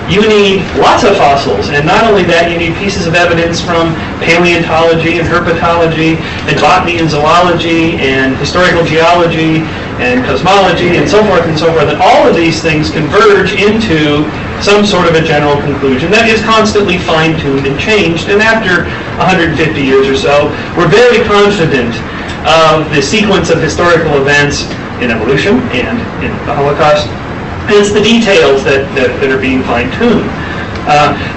You need lots of fossils, and not only that, you need pieces of evidence from paleontology and herpetology and botany and zoology and historical geology and cosmology and so forth and so forth. And all of these things converge into some sort of a general conclusion that is constantly fine-tuned and changed. And after 150 years or so, we're very confident of the sequence of historical events in evolution and in the Holocaust. And it's the details that are being fine-tuned.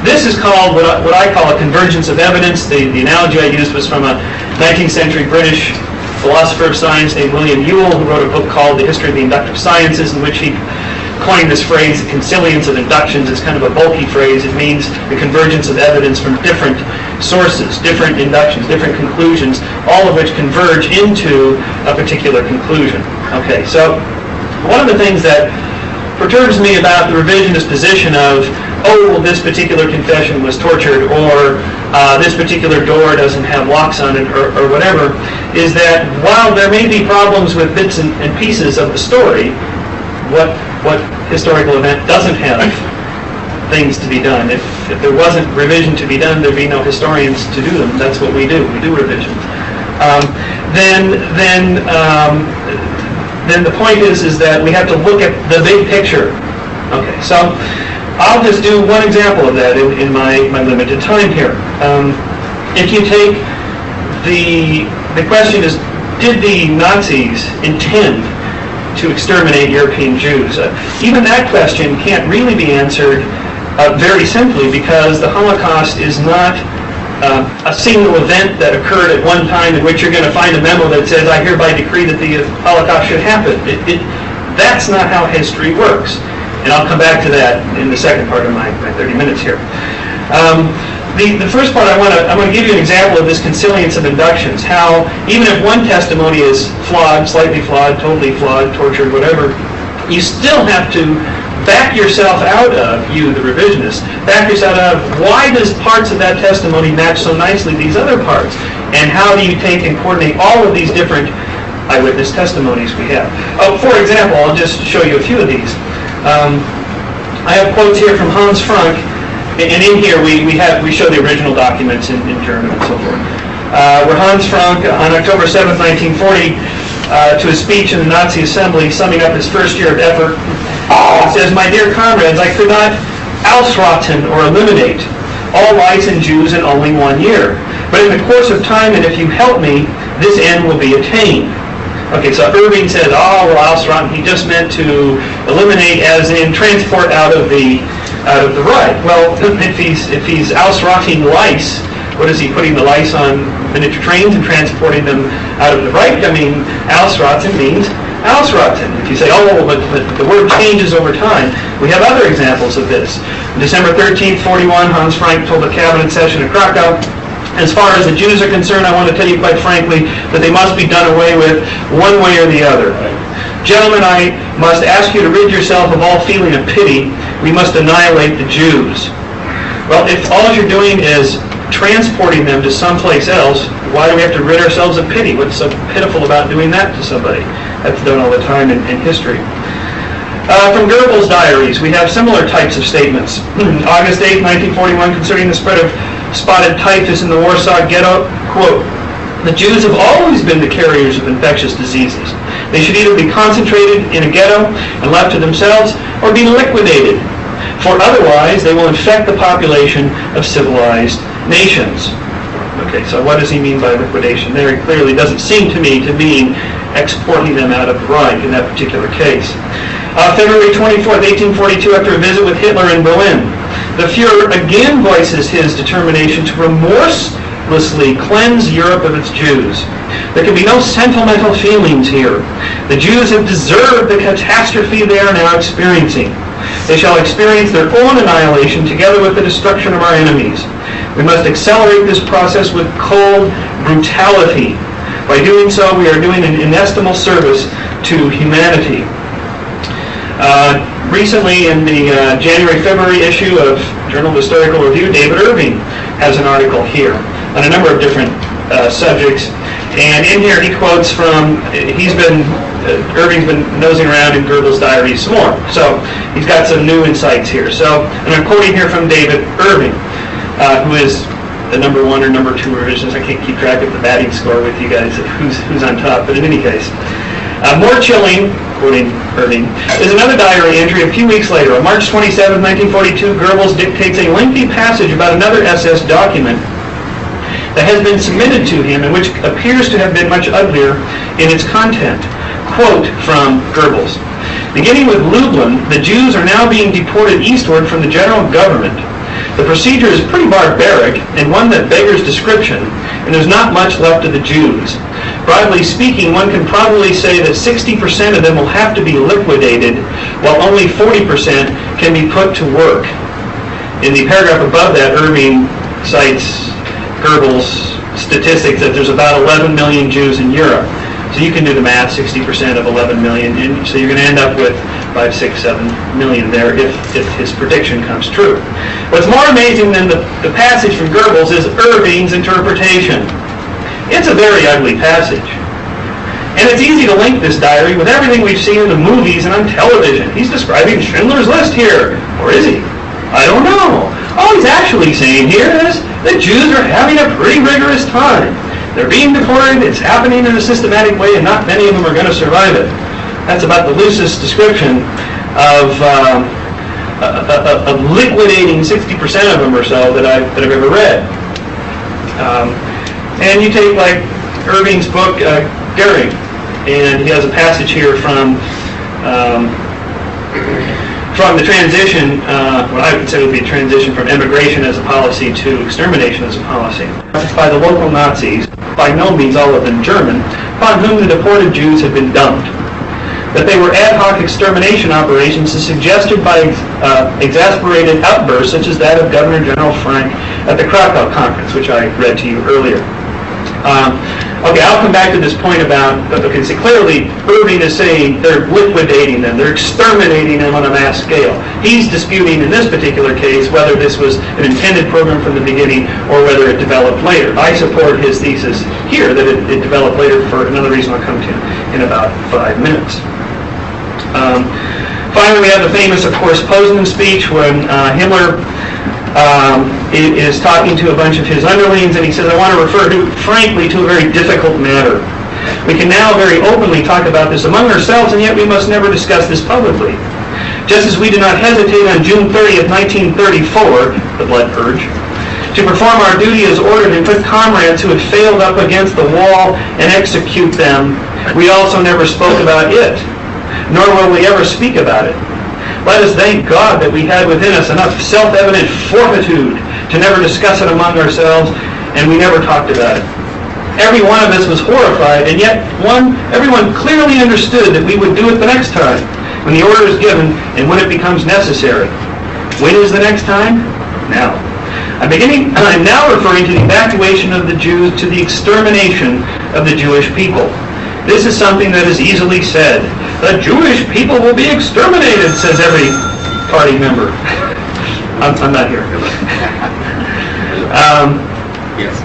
This is called what I call a convergence of evidence. The analogy I used was from a 19th century British philosopher of science named William Ewell, who wrote a book called The History of the Inductive Sciences, in which he coined this phrase, the consilience of inductions. It's kind of a bulky phrase. It means the convergence of evidence from different sources, different inductions, different conclusions, all of which converge into a particular conclusion. Okay, so one of the things that perturbs me about the revisionist position of, oh, well, this particular confession was tortured, or this particular door doesn't have locks on it, or whatever, is that while there may be problems with bits and pieces of the story, what historical event doesn't have things to be done? If there wasn't revision to be done, there'd be no historians to do them. That's what we do. We do revisions. Then the point is that we have to look at the big picture. Okay, so I'll just do one example of that in my limited time here. If you take the question is, did the Nazis intend to exterminate European Jews? Even that question can't really be answered very simply, because the Holocaust is not a single event that occurred at one time in which you're going to find a memo that says, I hereby decree that the Holocaust should happen. That's not how history works. And I'll come back to that in the second part of my 30 minutes here. The first part, I want to give you an example of this consilience of inductions, how even if one testimony is flawed, slightly flawed, totally flawed, tortured, whatever, you still have to back yourself out of, you, the revisionist, back yourself out of, why does parts of that testimony match so nicely these other parts? And how do you take and coordinate all of these different eyewitness testimonies we have? For example, I'll just show you a few of these. I have quotes here from Hans Frank, and in here we show the original documents in German and so forth. Where Hans Frank, on October 7th, 1940, to his speech in the Nazi Assembly, summing up his first year of effort, he says, "My dear comrades, I could not ausrotten or eliminate all lice and Jews in only 1 year. But in the course of time, and if you help me, this end will be attained." Okay, so Irving says, oh, well, ausrotten, he just meant to eliminate, as in transport out of the Reich. Well, if he's ausrotting lice, what is he, putting the lice on miniature trains and transporting them out of the Reich? I mean, ausrotten means ausrotten. If you say, oh, but the word changes over time, we have other examples of this. On December 13th, 41, Hans Frank told a cabinet session in Krakow, as far as the Jews are concerned, I want to tell you quite frankly that they must be done away with one way or the other. Gentlemen, I must ask you to rid yourself of all feeling of pity. We must annihilate the Jews. Well, if all you're doing is transporting them to someplace else, why do we have to rid ourselves of pity? What's so pitiful about doing that to somebody? That's done all the time in history. From Goebbels' diaries, we have similar types of statements. August 8, 1941, concerning the spread of spotted typhus in the Warsaw Ghetto, quote, "The Jews have always been the carriers of infectious diseases. They should either be concentrated in a ghetto and left to themselves, or be liquidated, for otherwise they will infect the population of civilized nations." Okay, so what does he mean by liquidation? There it clearly doesn't seem to me to mean exporting them out of the Reich in that particular case. February 24th, 1842, after a visit with Hitler in Berlin, the Fuhrer again voices his determination to remorselessly cleanse Europe of its Jews. There can be no sentimental feelings here. The Jews have deserved the catastrophe they are now experiencing. They shall experience their own annihilation together with the destruction of our enemies. We must accelerate this process with cold brutality. By doing so, we are doing an inestimable service to humanity. Recently, in the January-February issue of Journal of Historical Review, David Irving has an article here on a number of different subjects. And in here he quotes from, Irving's been nosing around in Goebbels' diaries some more. So he's got some new insights here. So, and I'm quoting here from David Irving, who is the number 1 or number 2 revisionist. I can't keep track of the batting score with you guys, who's on top. But in any case, more chilling, quoting Irving, is another diary entry a few weeks later. On March 27, 1942, Goebbels dictates a lengthy passage about another SS document that has been submitted to him and which appears to have been much uglier in its content. Quote from Goebbels, "Beginning with Lublin, the Jews are now being deported eastward from the general government. The procedure is pretty barbaric and one that beggars description, and there's not much left of the Jews. Broadly speaking, one can probably say that 60% of them will have to be liquidated, while only 40% can be put to work." In the paragraph above that, Irving cites Goebbels' statistics that there's about 11 million Jews in Europe. So you can do the math, 60% of 11 million, and so you're going to end up with 5, 6, 7 million there if his prediction comes true. What's more amazing than the passage from Goebbels is Irving's interpretation. It's a very ugly passage. And it's easy to link this diary with everything we've seen in the movies and on television. He's describing Schindler's List here. Or is he? I don't know. All he's actually saying here is that Jews are having a pretty rigorous time. They're being deported, it's happening in a systematic way, and not many of them are going to survive it. That's about the loosest description of liquidating 60% of them or so that I've ever read. And you take like Irving's book, Goering, and he has a passage here from the transition, what I would consider to be a transition from emigration as a policy to extermination as a policy, by the local Nazis, by no means all of them German, upon whom the deported Jews had been dumped. That they were ad hoc extermination operations is suggested by exasperated outbursts such as that of Governor General Frank at the Krakow conference, which I read to you earlier. Okay, I'll come back to this point about, okay, so clearly Irving is saying they're liquidating them, they're exterminating them on a mass scale. He's disputing in this particular case whether this was an intended program from the beginning or whether it developed later. I support his thesis here that it developed later for another reason I'll come to in about 5 minutes. Finally, we have the famous, of course, Posen speech when Himmler is talking to a bunch of his underlings, and he says, I want to refer frankly to a very difficult matter. We can now very openly talk about this among ourselves, and yet we must never discuss this publicly. Just as we did not hesitate on June 30th, 1934, the blood purge, to perform our duty as ordered and put comrades who had failed up against the wall and execute them, we also never spoke about it, nor will we ever speak about it. Let us thank God that we had within us enough self-evident fortitude to never discuss it among ourselves, and we never talked about it. Every one of us was horrified, and yet everyone clearly understood that we would do it the next time, when the order is given and when it becomes necessary. When is the next time? Now. I'm now referring to the evacuation of the Jews, to the extermination of the Jewish people. This is something that is easily said. The Jewish people will be exterminated, says every party member. I'm not here. Yes.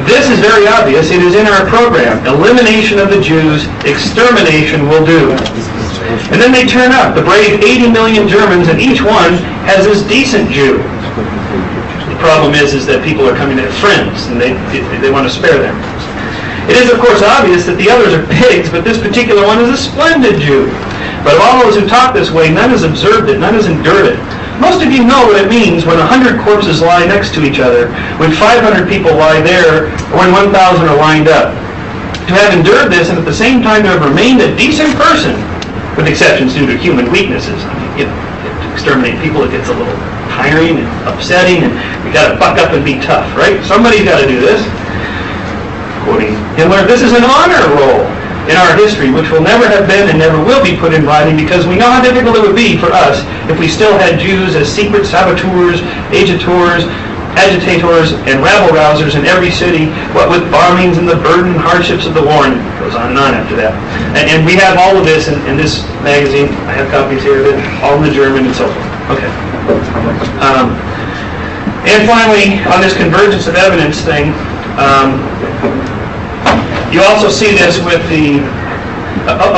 This is very obvious. It is in our program. Elimination of the Jews, extermination will do. And then they turn up, the brave 80 million Germans, and each one has this decent Jew. The problem is that people are coming as friends, and they want to spare them. It is, of course, obvious that the others are pigs, but this particular one is a splendid Jew. But of all those who talk this way, none has observed it, none has endured it. Most of you know what it means when 100 corpses lie next to each other, when 500 people lie there, or when 1,000 are lined up. To have endured this and at the same time to have remained a decent person, with exceptions due to human weaknesses. I mean, to exterminate people, it gets a little tiring and upsetting, and we got to buck up and be tough, right? Somebody's got to do this. Quoting Hitler, this is an honor roll in our history, which will never have been and never will be put in writing, because we know how difficult it would be for us if we still had Jews as secret saboteurs, agitators, and rabble-rousers in every city, what with bombings and the burden and hardships of the war, and it goes on and on after that. And we have all of this in this magazine. I have copies here of it, all in the German and so forth. Okay. And finally, on this convergence of evidence thing, you also see this with the...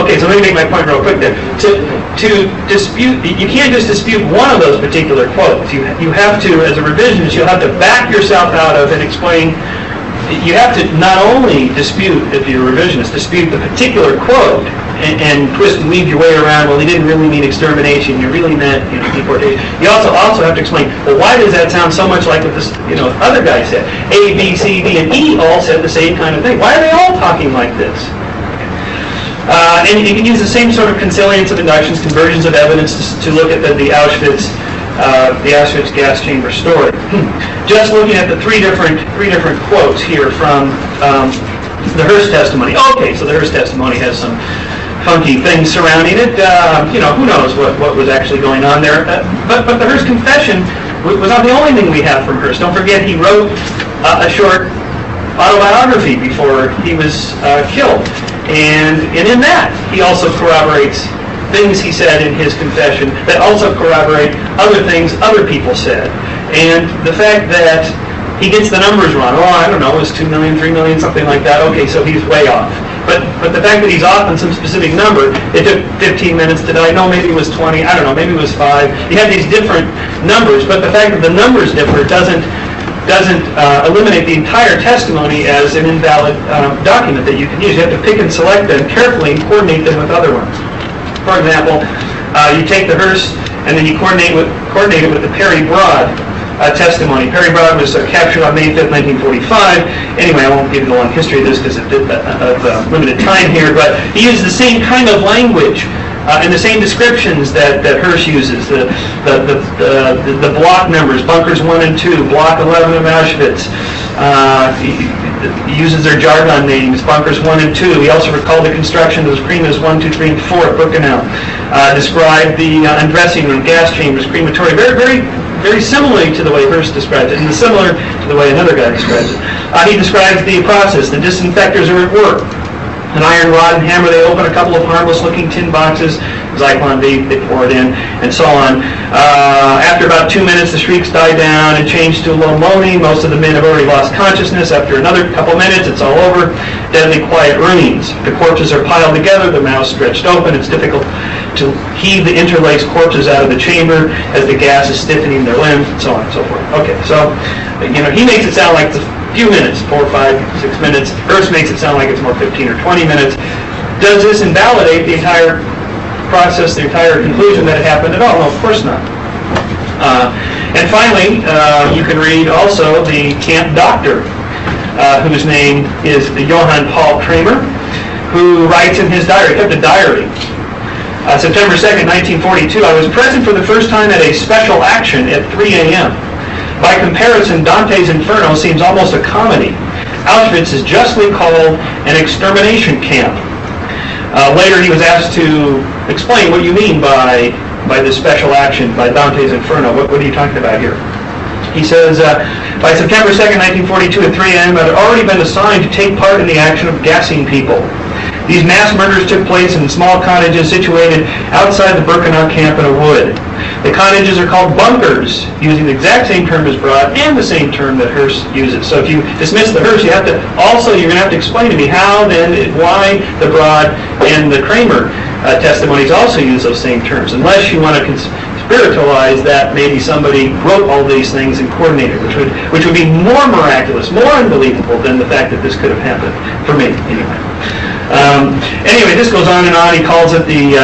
okay, so let me make my point real quick there. To dispute, you can't just dispute one of those particular quotes. You have to, as a revisionist, you'll have to back yourself out of and explain. You have to not only dispute, if you're a revisionist, dispute the particular quote and twist and weave your way around, well, he didn't really mean extermination, he really meant deportation. You also have to explain, well, why does that sound so much like what this other guy said? A, B, C, D, and E all said the same kind of thing. Why are they all talking like this? And you can use the same sort of consilience of inductions, conversions of evidence to look at the Auschwitz gas chamber story. Just looking at the three different quotes here from the Hearst testimony. Okay, so the Hearst testimony has some funky things surrounding it. Who knows what was actually going on there. But the Hearst confession was not the only thing we have from Hearst. Don't forget, he wrote a short autobiography before he was killed. And in that, he also corroborates things he said in his confession that also corroborate other things other people said. And the fact that he gets the numbers wrong, I don't know, it was 2 million, 3 million, something like that. Okay, so he's way off. But the fact that he's off on some specific number, it took 15 minutes to die. No, maybe it was 20. I don't know, maybe it was 5. You have these different numbers, but the fact that the numbers differ doesn't eliminate the entire testimony as an invalid document that you can use. You have to pick and select them carefully and coordinate them with other ones. For example, you take the Hearst and then you coordinate it with the Perry Broad testimony. Perry Broad was captured on May 5th, 1945. Anyway, I won't give you the long history of this because of limited time here, but he used the same kind of language and the same descriptions that Hearst uses, the block numbers, bunkers 1 and 2, block 11 of Auschwitz. He uses their jargon names, bunkers 1 and 2. He also recalled the construction of the cremas 1, 2, 3, and 4 at Birkenau. Described the undressing room, gas chambers, crematory, very, very, very similarly to the way Hearst described it, and similar to the way another guy describes it. He describes the process. The disinfectors are at work. An iron rod and hammer, they open a couple of harmless-looking tin boxes, Zyklon B, they pour it in, and so on. After about 2 minutes, the shrieks die down and change to a low moaning. Most of the men have already lost consciousness. After another couple minutes, it's all over. Deadly quiet reigns. The corpses are piled together, the mouths stretched open. It's difficult to heave the interlaced corpses out of the chamber as the gas is stiffening their limbs, and so on and so forth. Okay, so, he makes it sound like it's a few minutes, 4, 5, 6 minutes. Hearst makes it sound like it's more 15 or 20 minutes. Does this invalidate the entire process, the entire conclusion that it happened at all? No, of course not. And finally, you can read also the camp doctor, whose name is Johann Paul Kramer, who writes in his diary, he kept a diary. September 2nd, 1942, I was present for the first time at a special action at 3 a.m. By comparison, Dante's Inferno seems almost a comedy. Auschwitz is justly called an extermination camp. Later, he was asked to explain what you mean by this special action, by Dante's Inferno. What are you talking about here? He says, by September 2nd, 1942 at 3 a.m., I had already been assigned to take part in the action of gassing people. These mass murders took place in small cottages situated outside the Birkenau camp in a wood. The cottages are called bunkers, using the exact same term as Broad and the same term that Hearst uses. So if you dismiss the Hearst, you're going to have to explain to me how then, why the Broad and the Kramer testimonies also use those same terms, unless you want to spiritualize that maybe somebody wrote all these things and coordinated, which would be more miraculous, more unbelievable than the fact that this could have happened, for me, anyway. Anyway, this goes on and on. He calls it the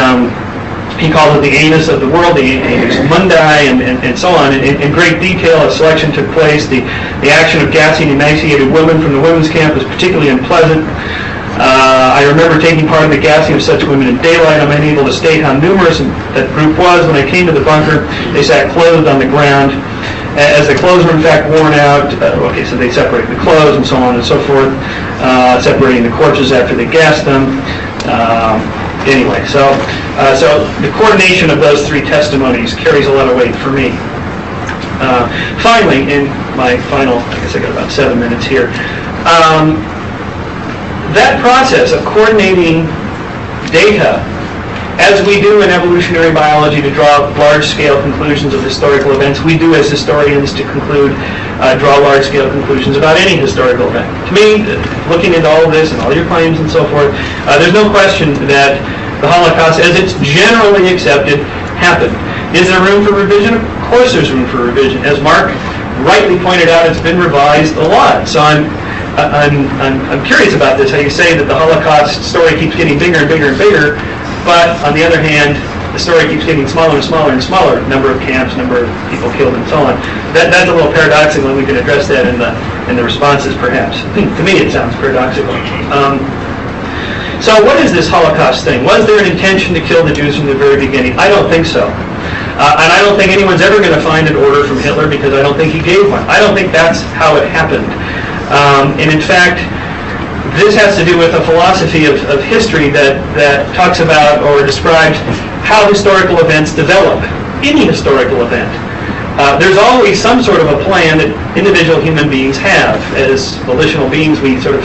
anus of the world, the anus mundi, and so on. In great detail, a selection took place. The action of gassing emaciated women from the women's camp was particularly unpleasant. I remember taking part in the gassing of such women in daylight. I'm unable to state how numerous that group was. When I came to the bunker, they sat clothed on the ground. As the clothes were in fact worn out, so they separated the clothes and so on and so forth, separating the corpses after they gassed them. Anyway, so the coordination of those three testimonies carries a lot of weight for me. Finally, in my final, I guess I got about 7 minutes here, that process of coordinating data, as we do in evolutionary biology to draw large-scale conclusions of historical events, we do as historians to draw large-scale conclusions about any historical event. To me, looking into all of this and all your claims and so forth, there's no question that the Holocaust, as it's generally accepted, happened. Is there room for revision? Of course there's room for revision. As Mark rightly pointed out, it's been revised a lot. So I'm curious about this, how you say that the Holocaust story keeps getting bigger and bigger and bigger, but on the other hand, the story keeps getting smaller and smaller and smaller, number of camps, number of people killed, and so on. That's a little paradoxical, and we can address that in the responses, perhaps. To me, it sounds paradoxical. So what is this Holocaust thing? Was there an intention to kill the Jews from the very beginning? I don't think so. And I don't think anyone's ever going to find an order from Hitler, because I don't think he gave one. I don't think that's how it happened. And in fact, this has to do with a philosophy of history that talks about or describes how historical events develop. Any historical event. There's always some sort of a plan that individual human beings have. As volitional beings, we sort of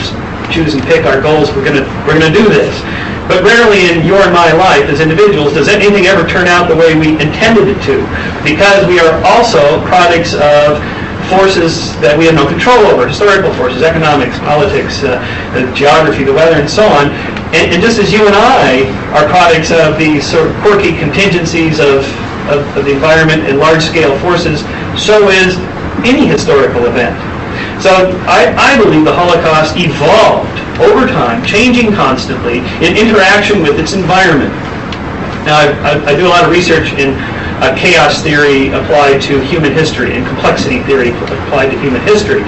choose and pick our goals. We're gonna do this. But rarely in your and my life as individuals does anything ever turn out the way we intended it to, because we are also products of forces that we have no control over, historical forces, economics, politics, the geography, the weather, and so on. And just as you and I are products of these sort of quirky contingencies of the environment and large-scale forces, so is any historical event. So I believe the Holocaust evolved over time, changing constantly in interaction with its environment. Now, I do a lot of research in chaos theory applied to human history and complexity theory applied to human history.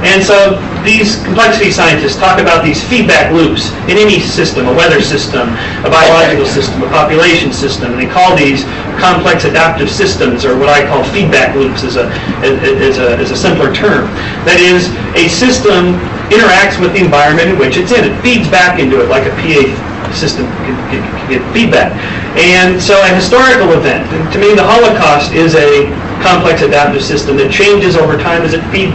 And so these complexity scientists talk about these feedback loops in any system, a weather system, a biological system, a population system, and they call these complex adaptive systems, or what I call feedback loops as a simpler term. That is, a system interacts with the environment in which it's in. It feeds back into it like a PA system can get feedback. And so a historical event, to me the Holocaust is a complex adaptive system that changes over time as it feeds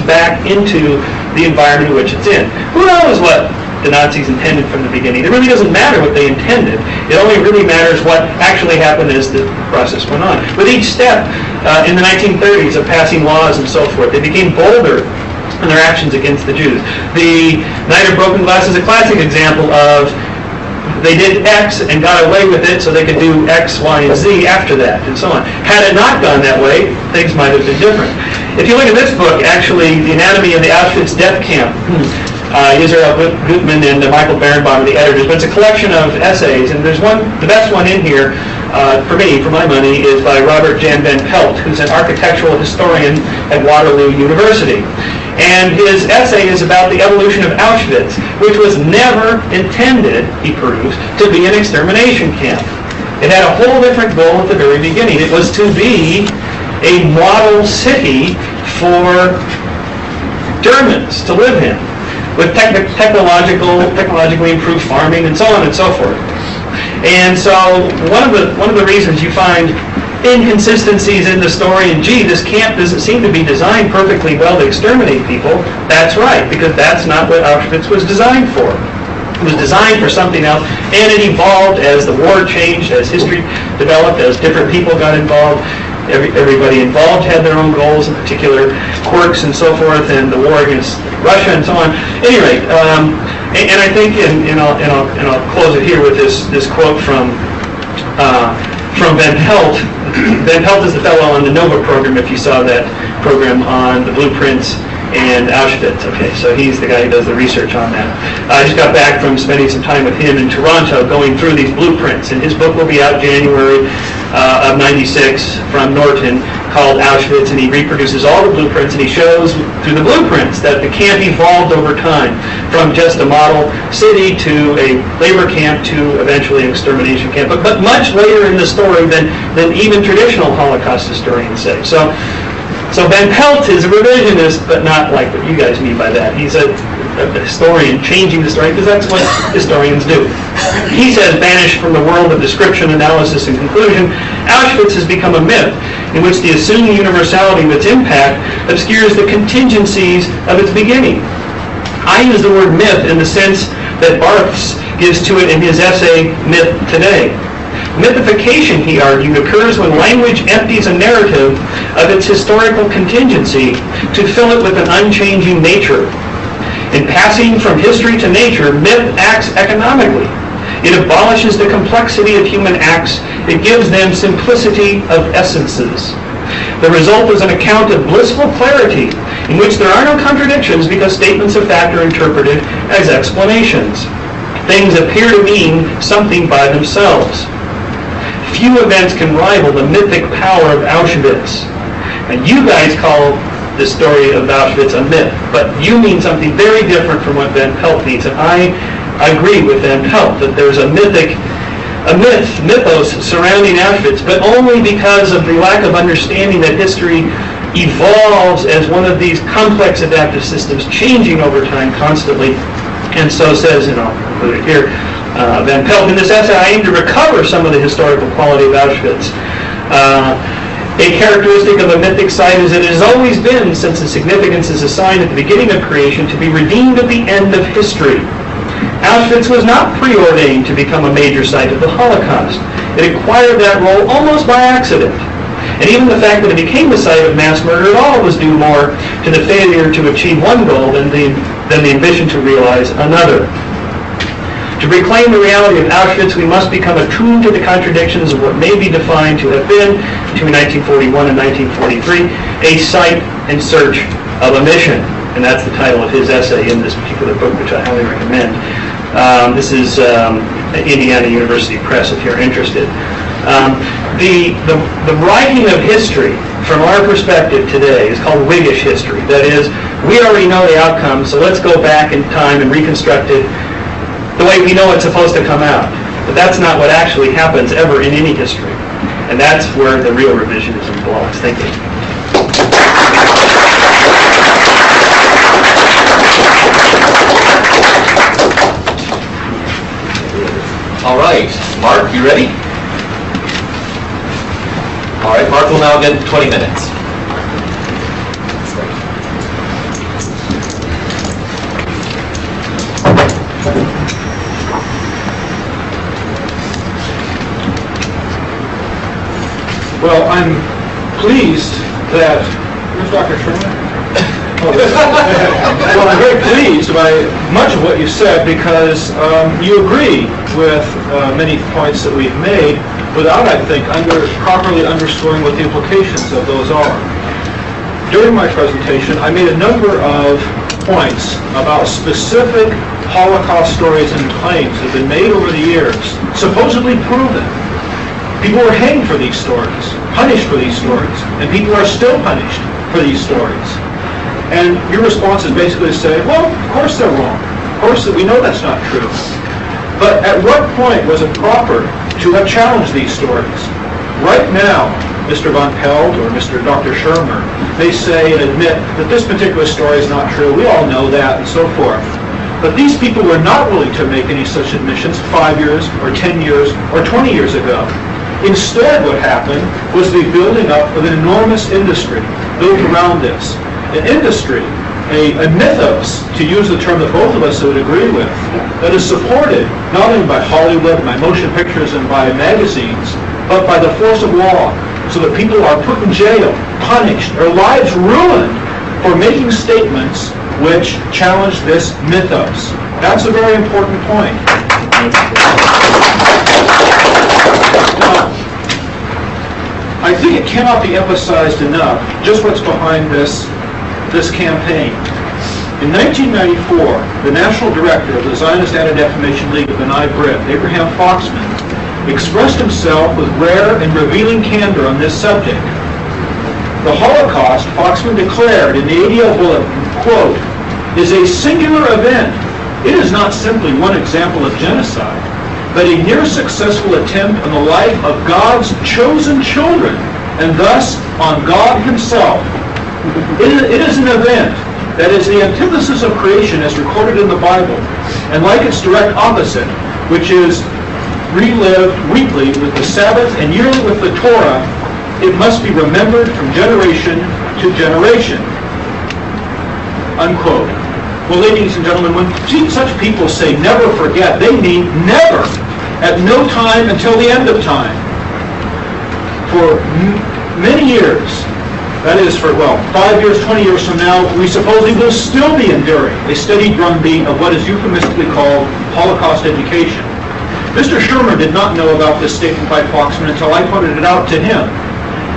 back into the environment in which it's in. Who knows what the Nazis intended from the beginning? It really doesn't matter what they intended. It only really matters what actually happened as the process went on. With each step in the 1930s of passing laws and so forth, they became bolder in their actions against the Jews. The Night of Broken Glass is a classic example of they did X and got away with it so they could do X, Y, and Z after that, and so on. Had it not gone that way, things might have been different. If you look at this book, actually, The Anatomy of the Auschwitz Death Camp, Israel Gutman and Michael Berenbaum are the editors, but it's a collection of essays, and there's one, the best one in here, for me, for my money, is by Robert Jan van Pelt, who's an architectural historian at Waterloo University. And his essay is about the evolution of Auschwitz, which was never intended, he proves, to be an extermination camp. It had a whole different goal at the very beginning. It was to be a model city for Germans to live in, with technologically improved farming and so on and so forth. And so one of the reasons you find inconsistencies in the story, and gee, this camp doesn't seem to be designed perfectly well to exterminate people, that's right, because that's not what Auschwitz was designed for. It was designed for something else, and it evolved as the war changed, as history developed, as different people got involved. Everybody involved had their own goals, in particular quirks and so forth, and the war against Russia and so on. At any rate, and I think, and I'll close it here with this quote from Van Pelt. Van Pelt is the fellow on the NOVA program, if you saw that program on the blueprints and Auschwitz. Okay, so he's the guy who does the research on that. I just got back from spending some time with him in Toronto going through these blueprints, and his book will be out January of '96 from Norton called Auschwitz, and he reproduces all the blueprints, and he shows through the blueprints that the camp evolved over time from just a model city to a labor camp to eventually an extermination camp, but much later in the story than even traditional Holocaust historians say. So Van Pelt is a revisionist, but not like what you guys mean by that. He's a historian changing the story, because that's what historians do. He says, banished from the world of description, analysis, and conclusion, Auschwitz has become a myth in which the assumed universality of its impact obscures the contingencies of its beginning. I use the word myth in the sense that Barthes gives to it in his essay, Myth Today. Mythification, he argued, occurs when language empties a narrative of its historical contingency to fill it with an unchanging nature. In passing from history to nature, myth acts economically. It abolishes the complexity of human acts. It gives them simplicity of essences. The result is an account of blissful clarity in which there are no contradictions because statements of fact are interpreted as explanations. Things appear to mean something by themselves. Few events can rival the mythic power of Auschwitz. And you guys call the story of Auschwitz a myth, but you mean something very different from what Van Pelt means. And I agree with Van Pelt that there's a mythos surrounding Auschwitz, but only because of the lack of understanding that history evolves as one of these complex adaptive systems changing over time constantly. And so says, and I'll put it here, Van Pelt, in this essay, I aim to recover some of the historical quality of Auschwitz. A characteristic of a mythic site is that it has always been, since its significance is assigned at the beginning of creation, to be redeemed at the end of history. Auschwitz was not preordained to become a major site of the Holocaust. It acquired that role almost by accident. And even the fact that it became the site of mass murder at all was due more to the failure to achieve one goal than the ambition to realize another. To reclaim the reality of Auschwitz, we must become attuned to the contradictions of what may be defined to have been, between 1941 and 1943, a site in search of a mission. And that's the title of his essay in this particular book, which I highly recommend. This is Indiana University Press, if you're interested. The writing of history, from our perspective today, is called Whiggish history. That is, we already know the outcome, so let's go back in time and reconstruct it the way we know it's supposed to come out. But that's not what actually happens ever in any history. And that's where the real revisionism belongs. Thank you. All right, Mark, you ready? All right, Mark will now get 20 minutes. Well, I'm pleased that... Where's Dr. Shermer? Well, I'm very pleased by much of what you said because you agree with many points that we've made without, I think, properly underscoring what the implications of those are. During my presentation, I made a number of points about specific Holocaust stories and claims that have been made over the years, supposedly proven. People were hanged for these stories, punished for these stories, and people are still punished for these stories. And your response is basically to say, well, of course they're wrong. Of course we know that's not true. But at what point was it proper to have challenged these stories? Right now, Mr. Van Pelt or Dr. Shermer may say and admit that this particular story is not true. We all know that and so forth. But these people were not willing to make any such admissions 5 years or 10 years or 20 years ago. Instead, what happened was the building up of an enormous industry built around this. An industry a mythos, to use the term that both of us would agree with, that is supported not only by Hollywood, by motion pictures, and by magazines, but by the force of law, so that people are put in jail, punished, their lives ruined for making statements which challenge this mythos. That's a very important point. Now, I think it cannot be emphasized enough just what's behind this campaign. In 1994, the national director of the Zionist Anti-Defamation League of B'nai B'rith, Abraham Foxman, expressed himself with rare and revealing candor on this subject. The Holocaust, Foxman declared in the ADL Bulletin, quote, is a singular event. It is not simply one example of genocide, but a near-successful attempt on the life of God's chosen children, and thus on God himself. It is an event that is the antithesis of creation as recorded in the Bible, and like its direct opposite, which is relived weekly with the Sabbath and yearly with the Torah, it must be remembered from generation to generation. Unquote. Well, ladies and gentlemen, when such people say never forget, they mean never, at no time until the end of time. For many years, that is for, 5 years, 20 years from now, we supposedly will still be enduring a steady drumbeat of what is euphemistically called Holocaust education. Mr. Shermer did not know about this statement by Foxman until I pointed it out to him.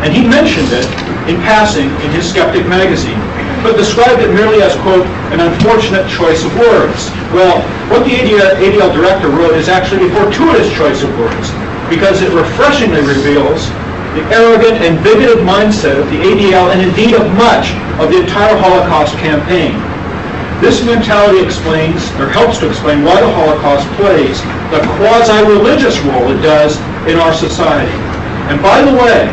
And he mentioned it in passing in his Skeptic magazine, but described it merely as, quote, an unfortunate choice of words. Well, what the ADL director wrote is actually a fortuitous choice of words, because it refreshingly reveals the arrogant and bigoted mindset of the ADL, and indeed of much of the entire Holocaust campaign. This mentality explains, or helps to explain, why the Holocaust plays the quasi-religious role it does in our society. And by the way,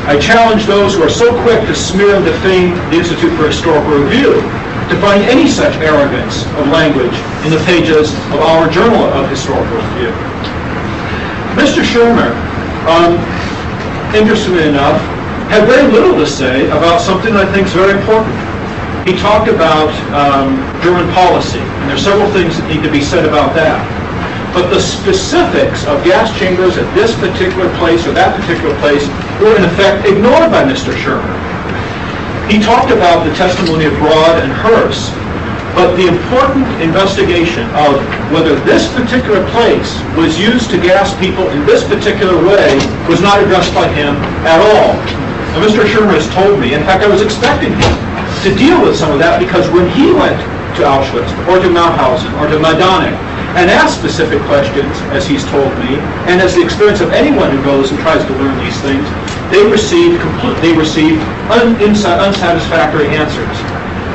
I challenge those who are so quick to smear and defame the Institute for Historical Review to find any such arrogance of language in the pages of our Journal of Historical Review. Mr. Shermer, interestingly enough, had very little to say about something I think is very important. He talked about German policy, and there are several things that need to be said about that. But the specifics of gas chambers at this particular place or that particular place were in effect ignored by Mr. Shermer. He talked about the testimony of Broad and Hearst, but the important investigation of whether this particular place was used to gas people in this particular way was not addressed by him at all. And Mr. Shermer has told me, in fact I was expecting him to deal with some of that, because when he went to Auschwitz or to Mauthausen or to Majdanek and asked specific questions, as he's told me, and as the experience of anyone who goes and tries to learn these things, they received unsatisfactory answers.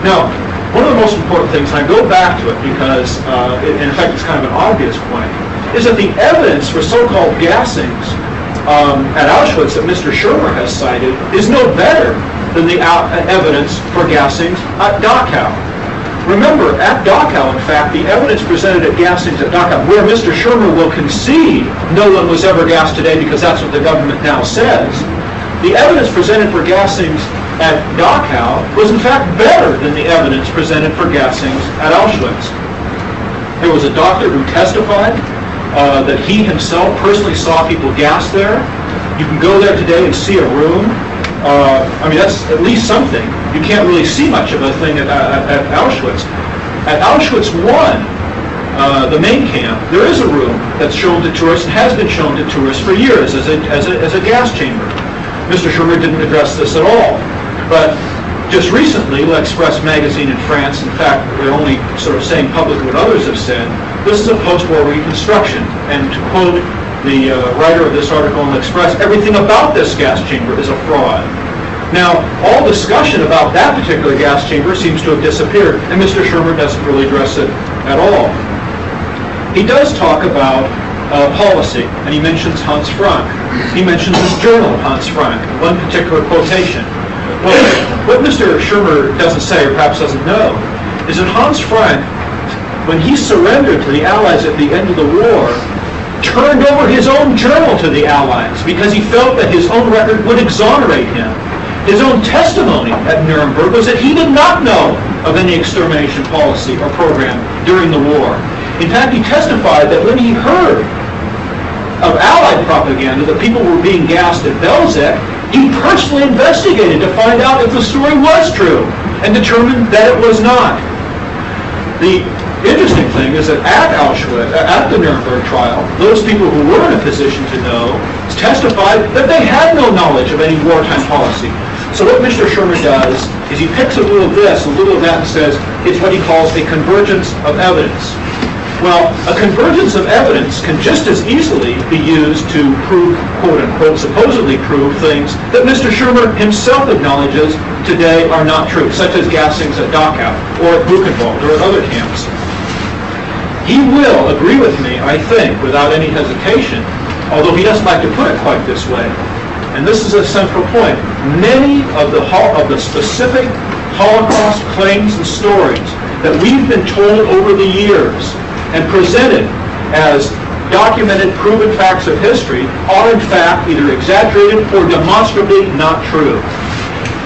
Now, one of the most important things, and I go back to it because, in fact, it's kind of an obvious point, is that the evidence for so-called gassings at Auschwitz that Mr. Shermer has cited is no better than the evidence for gassings at Dachau. Remember, at Dachau, in fact, the evidence presented at gassings at Dachau, where Mr. Shermer will concede no one was ever gassed today because that's what the government now says, the evidence presented for gassings at Dachau was in fact better than the evidence presented for gassings at Auschwitz. There was a doctor who testified that he himself personally saw people gassed there. You can go there today and see a room. That's at least something. You can't really see much of a thing at Auschwitz. At Auschwitz I, the main camp, there is a room that's shown to tourists and has been shown to tourists for years as a gas chamber. Mr. Shermer didn't address this at all. But just recently, L'Express magazine in France, in fact, they're only sort of saying publicly what others have said, this is a post-war reconstruction. And to quote the writer of this article in L'Express, everything about this gas chamber is a fraud. Now, all discussion about that particular gas chamber seems to have disappeared, and Mr. Shermer doesn't really address it at all. He does talk about policy, and he mentions Hans Frank. He mentions this journal of Hans Frank, one particular quotation. Well, what Mr. Shermer doesn't say, or perhaps doesn't know, is that Hans Frank, when he surrendered to the Allies at the end of the war, turned over his own journal to the Allies because he felt that his own record would exonerate him. His own testimony at Nuremberg was that he did not know of any extermination policy or program during the war. In fact, he testified that when he heard of Allied propaganda that people were being gassed at Belzec, he personally investigated to find out if the story was true and determined that it was not. The interesting thing is that at Auschwitz, at the Nuremberg trial, those people who were in a position to know testified that they had no knowledge of any wartime policy. So what Mr. Shermer does is he picks a little of this, a little of that, and says it's what he calls a convergence of evidence. Well, a convergence of evidence can just as easily be used to prove, quote-unquote, supposedly prove things that Mr. Shermer himself acknowledges today are not true, such as gassings at Dachau or at Buchenwald or at other camps. He will agree with me, I think, without any hesitation, although he doesn't like to put it quite this way. And this is a central point. Many of the specific Holocaust claims and stories that we've been told over the years and presented as documented, proven facts of history are in fact either exaggerated or demonstrably not true.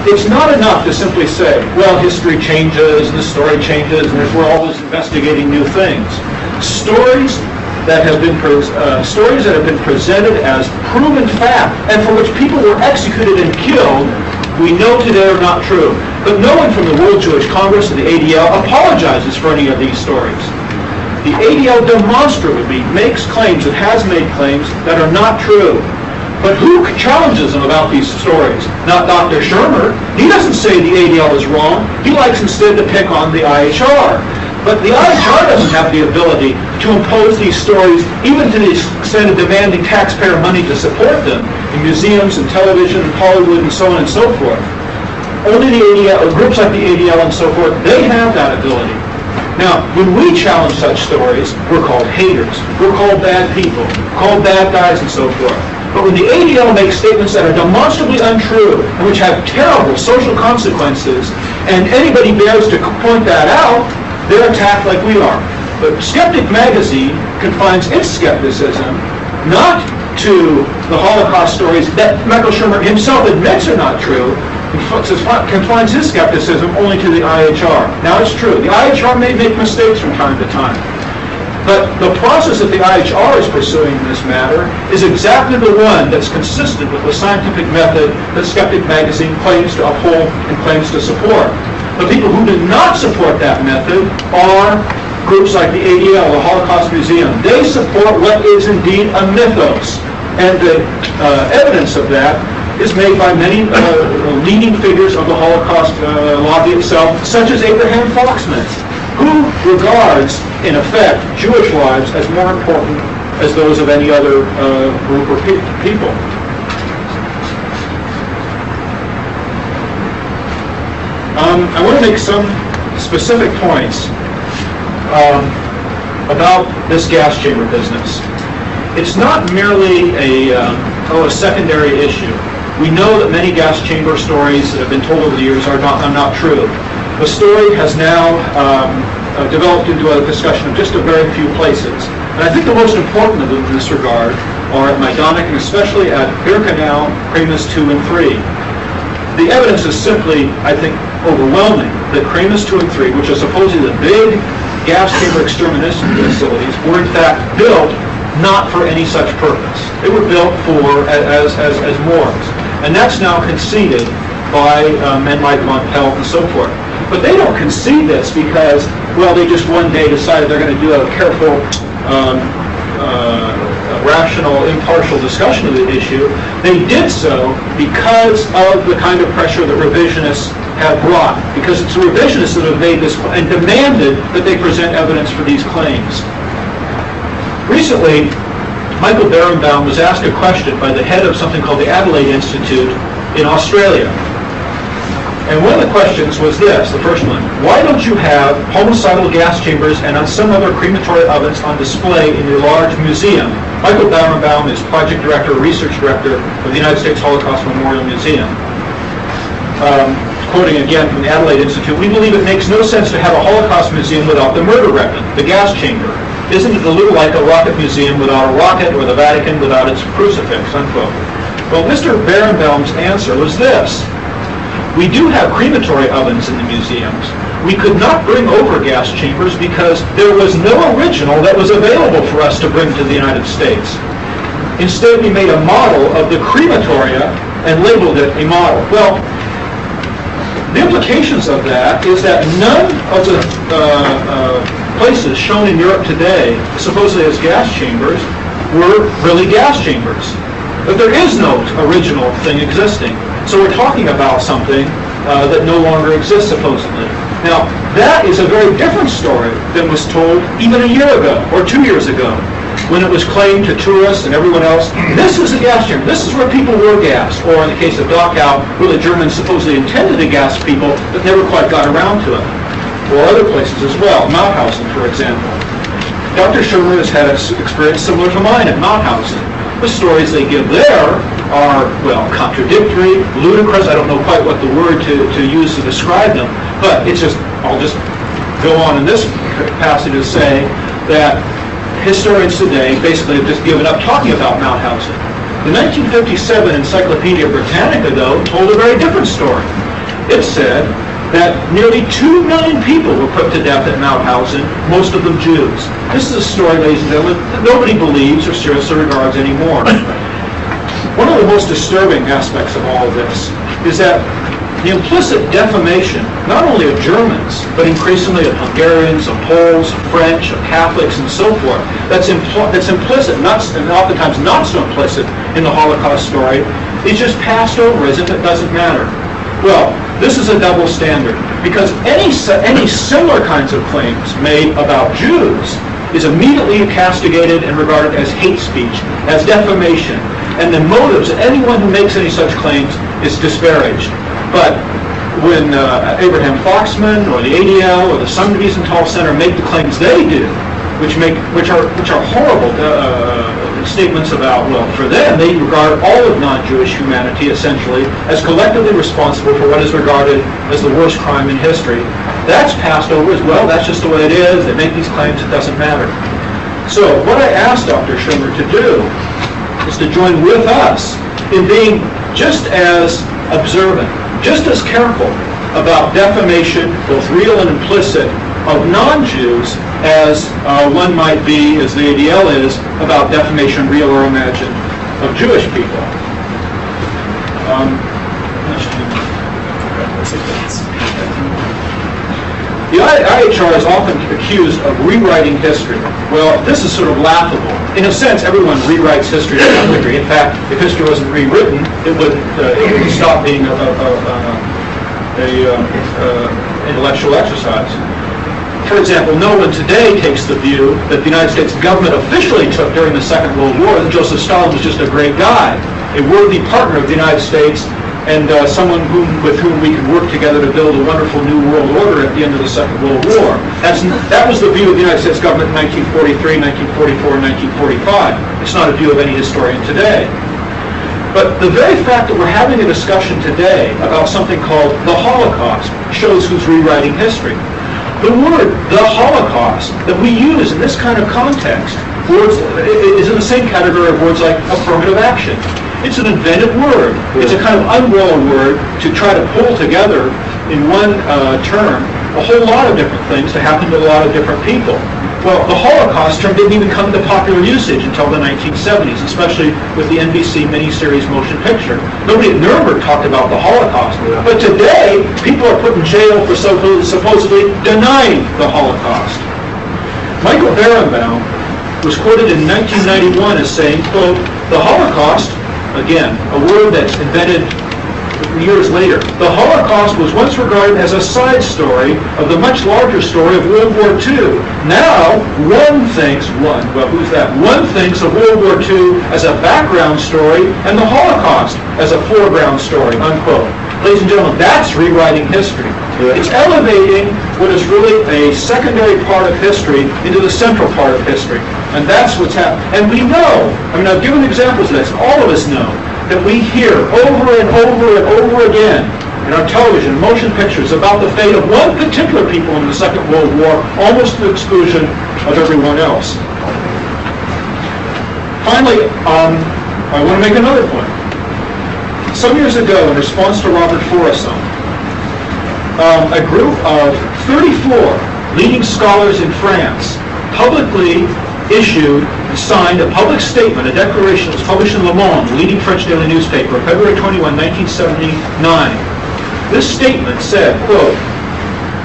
It's not enough to simply say, well, history changes and the story changes and we're always investigating new things. Stories that have been presented as proven fact and for which people were executed and killed, we know today are not true. But no one from the World Jewish Congress or the ADL apologizes for any of these stories. The ADL demonstrably makes claims and has made claims that are not true. But who challenges them about these stories? Not Dr. Shermer. He doesn't say the ADL is wrong. He likes instead to pick on the IHR. But the IHR doesn't have the ability to impose these stories, even to the extent of demanding taxpayer money to support them in museums and television and Hollywood and so on and so forth. Only the ADL, or groups like the ADL and so forth, they have that ability. Now, when we challenge such stories, we're called haters, we're called bad people, called bad guys and so forth. But when the ADL makes statements that are demonstrably untrue and which have terrible social consequences, and anybody dares to point that out, they're attacked like we are. But Skeptic Magazine confines its skepticism not to the Holocaust stories that Michael Shermer himself admits are not true, confines his skepticism only to the IHR. Now it's true, the IHR may make mistakes from time to time, but the process that the IHR is pursuing in this matter is exactly the one that's consistent with the scientific method that Skeptic Magazine claims to uphold and claims to support. The people who do not support that method are groups like the ADL, the Holocaust Museum. They support what is indeed a mythos. And the evidence of that is made by many leading figures of the Holocaust lobby itself, such as Abraham Foxman, who regards, in effect, Jewish lives as more important as those of any other group or people. I want to make some specific points about this gas chamber business. It's not merely a secondary issue. We know that many gas chamber stories that have been told over the years are not true. The story has now developed into a discussion of just a very few places. And I think the most important of them in this regard are at Majdanek and especially at Birkenau, Kremis 2 and 3. The evidence is simply, I think, overwhelming that Kremis 2 and 3, which are supposedly the big gas chamber extermination facilities, were in fact built not for any such purpose. They were built for as morgues. And that's now conceded by men like von Pelt and so forth. But they don't concede this because, well, they just one day decided they're going to do a careful, rational, impartial discussion of the issue. They did so because of the kind of pressure that revisionists have brought, because it's revisionists that have made this and demanded that they present evidence for these claims. Recently, Michael Berenbaum was asked a question by the head of something called the Adelaide Institute in Australia. And one of the questions was this, the first one: why don't you have homicidal gas chambers and some other crematory ovens on display in your large museum? Michael Berenbaum is project director, research director of the United States Holocaust Memorial Museum. Quoting again from the Adelaide Institute, we believe it makes no sense to have a Holocaust museum without the murder weapon, the gas chamber. Isn't it a little like a rocket museum without a rocket or the Vatican without its crucifix, unquote. Well, Mr. Berenbaum's answer was this: We do have crematory ovens in the museums. We could not bring over gas chambers because there was no original that was available for us to bring to the United States. Instead, we made a model of the crematoria and labeled it a model. Well, the implications of that is that none of the places shown in Europe today, supposedly as gas chambers, were really gas chambers. But there is no original thing existing. So we're talking about something that no longer exists, supposedly. Now, that is a very different story than was told even a year ago or 2 years ago, when it was claimed to tourists and everyone else, this is a gas chamber, this is where people were gassed. Or in the case of Dachau, where the Germans supposedly intended to gas people, but never quite got around to it. Or other places as well, Mauthausen, for example. Dr. Shermer has had an experience similar to mine at Mauthausen. The stories they give there are, well, contradictory, ludicrous. I don't know quite what the word to use to describe them, but it's just, I'll just go on in this passage to say that historians today basically have just given up talking about Mauthausen. The 1957 Encyclopedia Britannica, though, told a very different story. It said that nearly 2 million people were put to death at Mauthausen, most of them Jews. This is a story, ladies and gentlemen, that nobody believes or seriously regards anymore. One of the most disturbing aspects of all of this is that the implicit defamation, not only of Germans, but increasingly of Hungarians, of Poles, of French, of Catholics, and so forth, that's implicit, and oftentimes not so implicit in the Holocaust story, is just passed over as if it doesn't matter. Well, this is a double standard, because any similar kinds of claims made about Jews is immediately castigated and regarded as hate speech, as defamation, and the motives of anyone who makes any such claims is disparaged. But when Abraham Foxman or the ADL or the Sun Wiesenthal Center make the claims they do, which are horrible statements about, well, for them, they regard all of non-Jewish humanity essentially as collectively responsible for what is regarded as the worst crime in history. That's passed over as well. That's just the way it is. They make these claims. It doesn't matter. So what I asked Dr. Shermer to do is to join with us in being just as observant, just as careful about defamation, both real and implicit, of non-Jews as one might be, as the ADL is, about defamation, real or imagined, of Jewish people. The IHR is often accused of rewriting history. Well, this is sort of laughable. In a sense, everyone rewrites history to some degree. In fact, if history wasn't rewritten, it would stop being an intellectual exercise. For example, no one today takes the view that the United States government officially took during the Second World War that Joseph Stalin was just a great guy, a worthy partner of the United States, and someone with whom we could work together to build a wonderful new world order at the end of the Second World War. That was the view of the United States government in 1943, 1944, and 1945. It's not a view of any historian today. But the very fact that we're having a discussion today about something called the Holocaust shows who's rewriting history. The word, the Holocaust, that we use in this kind of context, is in the same category of words like affirmative action. It's an invented word. It's a kind of umbrella word to try to pull together in one term a whole lot of different things to happen to a lot of different people. Well, the Holocaust term didn't even come into popular usage until the 1970s, especially with the NBC miniseries motion picture. Nobody at Nuremberg talked about the Holocaust. But today, people are put in jail for supposedly denying the Holocaust. Michael Berenbaum was quoted in 1991 as saying, quote, "The Holocaust," again, a word that's invented years later, "the Holocaust was once regarded as a side story of the much larger story of World War II. Now, one thinks of World War II as a background story and the Holocaust as a foreground story," unquote. Ladies and gentlemen, that's rewriting history. It's elevating what is really a secondary part of history into the central part of history. And that's what's happening. And we know, I've given examples of this, all of us know, that we hear over and over and over again in our television, motion pictures about the fate of one particular people in the Second World War, almost to the exclusion of everyone else. Finally, I want to make another point. Some years ago, in response to Robert Forresson, a group of 34 leading scholars in France publicly issued and signed a public statement, a declaration that was published in Le Monde, the leading French daily newspaper, February 21, 1979. This statement said, quote,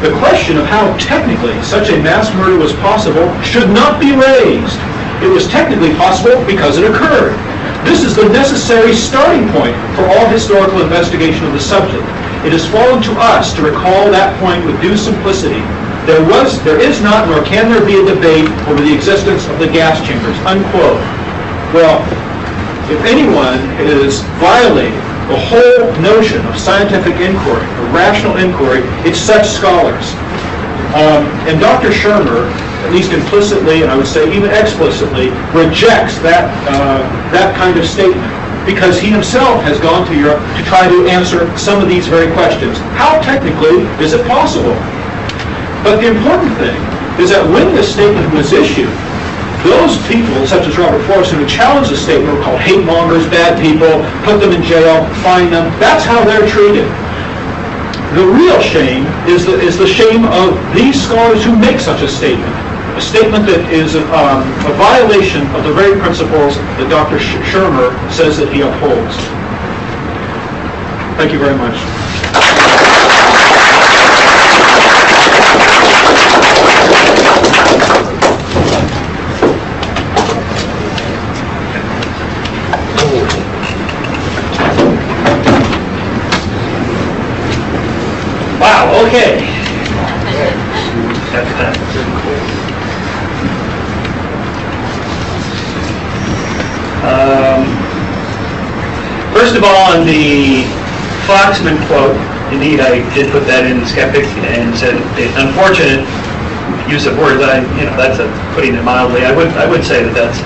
"The question of how technically such a mass murder was possible should not be raised. It was technically possible because it occurred. This is the necessary starting point for all historical investigation of the subject. It has fallen to us to recall that point with due simplicity. There is not, nor can there be a debate over the existence of the gas chambers," unquote. Well, if anyone is violating the whole notion of scientific inquiry, of rational inquiry, it's such scholars. And Dr. Shermer, at least implicitly, and I would say even explicitly, rejects that kind of statement, because he himself has gone to Europe to try to answer some of these very questions. How technically is it possible? But the important thing is that when this statement was issued, those people, such as Robert Forrest, who challenged the statement, were called hate mongers, bad people, put them in jail, fine them. That's how they're treated. The real shame is the shame of these scholars who make such a statement that is a violation of the very principles that Dr. Shermer says that he upholds. Thank you very much. Wow, okay. First of all, on the Foxman quote, indeed I did put that in Skeptic and said unfortunate use of words. That's putting it mildly. I would say that that's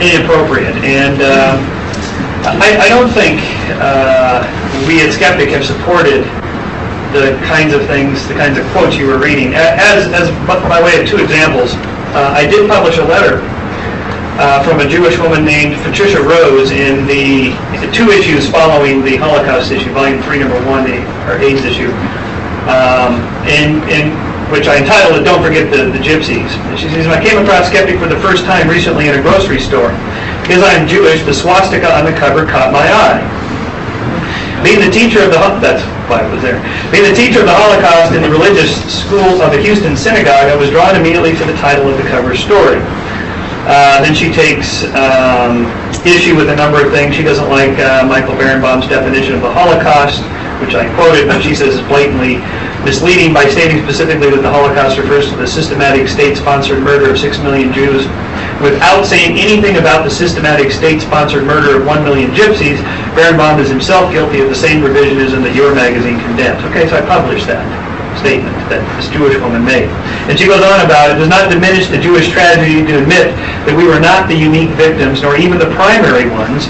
inappropriate, and I don't think we at Skeptic have supported the kinds of things, the kinds of quotes you were reading. As by way of two examples, I did publish a letter from a Jewish woman named Patricia Rose in the 2 issues following the Holocaust issue, volume 3, number 1, our AIDS issue, in which I entitled it, "Don't Forget the Gypsies." And she says, "I came across Skeptic for the first time recently in a grocery store. Because I'm Jewish, the swastika on the cover caught my eye. Being the teacher of the Being the teacher of the Holocaust in the religious school of a Houston synagogue, I was drawn immediately to the title of the cover story." Then she takes issue with a number of things. She doesn't like Michael Berenbaum's definition of the Holocaust, which I quoted, but she says is blatantly misleading by stating specifically that the Holocaust refers to the systematic state-sponsored murder of 6 million Jews, without saying anything about the systematic state-sponsored murder of 1 million gypsies. Berenbaum is himself guilty of the same revisionism that your magazine condemns. Okay, so I published that statement that this Jewish woman made. And she goes on about, "It does not diminish the Jewish tragedy to admit that we were not the unique victims, nor even the primary ones.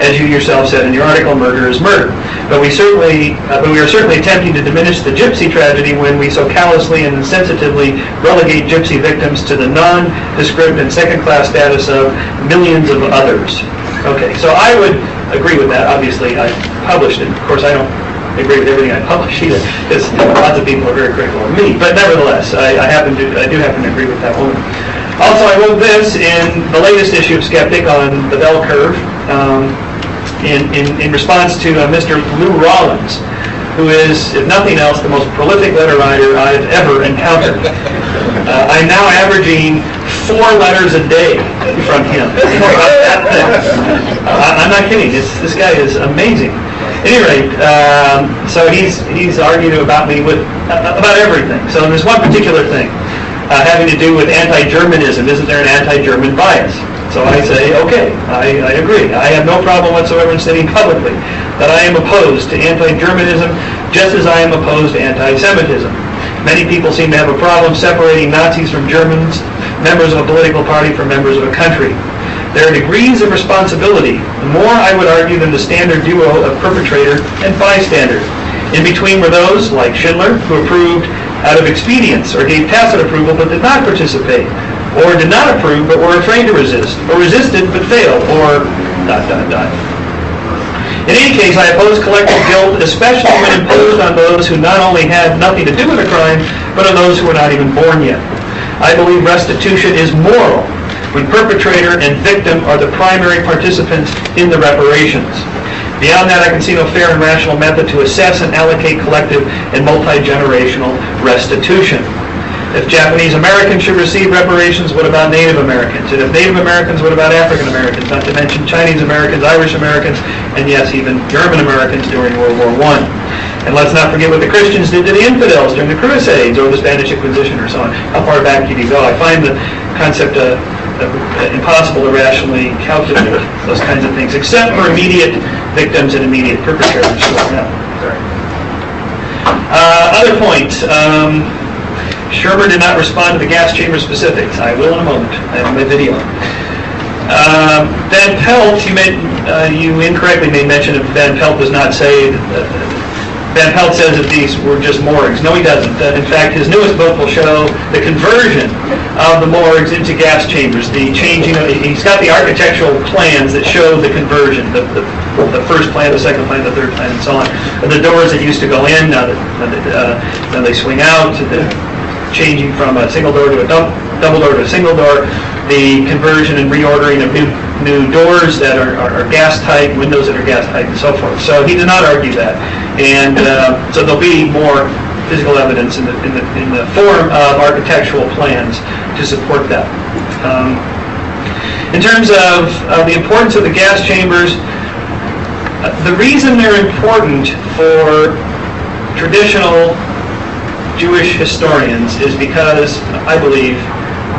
As you yourself said in your article, murder is murder. But we are certainly attempting to diminish the gypsy tragedy when we so callously and insensitively relegate gypsy victims to the nondescript and second-class status of millions of others." Okay, so I would agree with that. Obviously, I published it. Of course, I don't agree with everything I publish either, because lots of people are very critical of me. But nevertheless, I do happen to agree with that woman. Also, I wrote this in the latest issue of Skeptic on the bell curve, in response to Mr. Lou Rollins, who is, if nothing else, the most prolific letter writer I've ever encountered. I'm now averaging 4 letters a day from him. I'm not kidding. This guy is amazing. At any rate, so he's argued about me about everything. So there's one particular thing having to do with anti-Germanism. Isn't there an anti-German bias? So I say, okay, I agree. I have no problem whatsoever in stating publicly that I am opposed to anti-Germanism, just as I am opposed to anti-Semitism. Many people seem to have a problem separating Nazis from Germans, members of a political party from members of a country. There are degrees of responsibility, more, I would argue, than the standard duo of perpetrator and bystander. In between were those, like Schindler, who approved out of expedience or gave tacit approval but did not participate, or did not approve but were afraid to resist, or resisted but failed, or ... In any case, I oppose collective guilt, especially when imposed on those who not only had nothing to do with the crime, but on those who were not even born yet. I believe restitution is moral when perpetrator and victim are the primary participants in the reparations. Beyond that, I can see no fair and rational method to assess and allocate collective and multi-generational restitution. If Japanese Americans should receive reparations, what about Native Americans? And if Native Americans, what about African Americans? Not to mention Chinese Americans, Irish Americans, and yes, even German Americans during World War I. And let's not forget what the Christians did to the infidels during the Crusades or the Spanish Inquisition or so on. How far back can you go? I find the concept impossible to rationally calculate those kinds of things, except for immediate victims and immediate perpetrators. Sorry. Other points. Shermer did not respond to the gas chamber specifics. I will in a moment. I have my video. Van Pelt, you incorrectly made mention of Van Pelt does not say, Van Pelt says that these were just morgues. No, he doesn't. In fact, his newest book will show the conversion of the morgues into gas chambers. The changing of, he's got the architectural plans that show the conversion, the first plan, the second plan, the third plan, and so on. The doors that used to go in, now they swing out. Changing from a single door to a double door to a single door, the conversion and reordering of new doors that are gas tight, windows that are gas tight, and so forth. So he did not argue that, and so there'll be more physical evidence in the form of architectural plans to support that. In terms of the importance of the gas chambers, the reason they're important for traditional Jewish historians is because, I believe,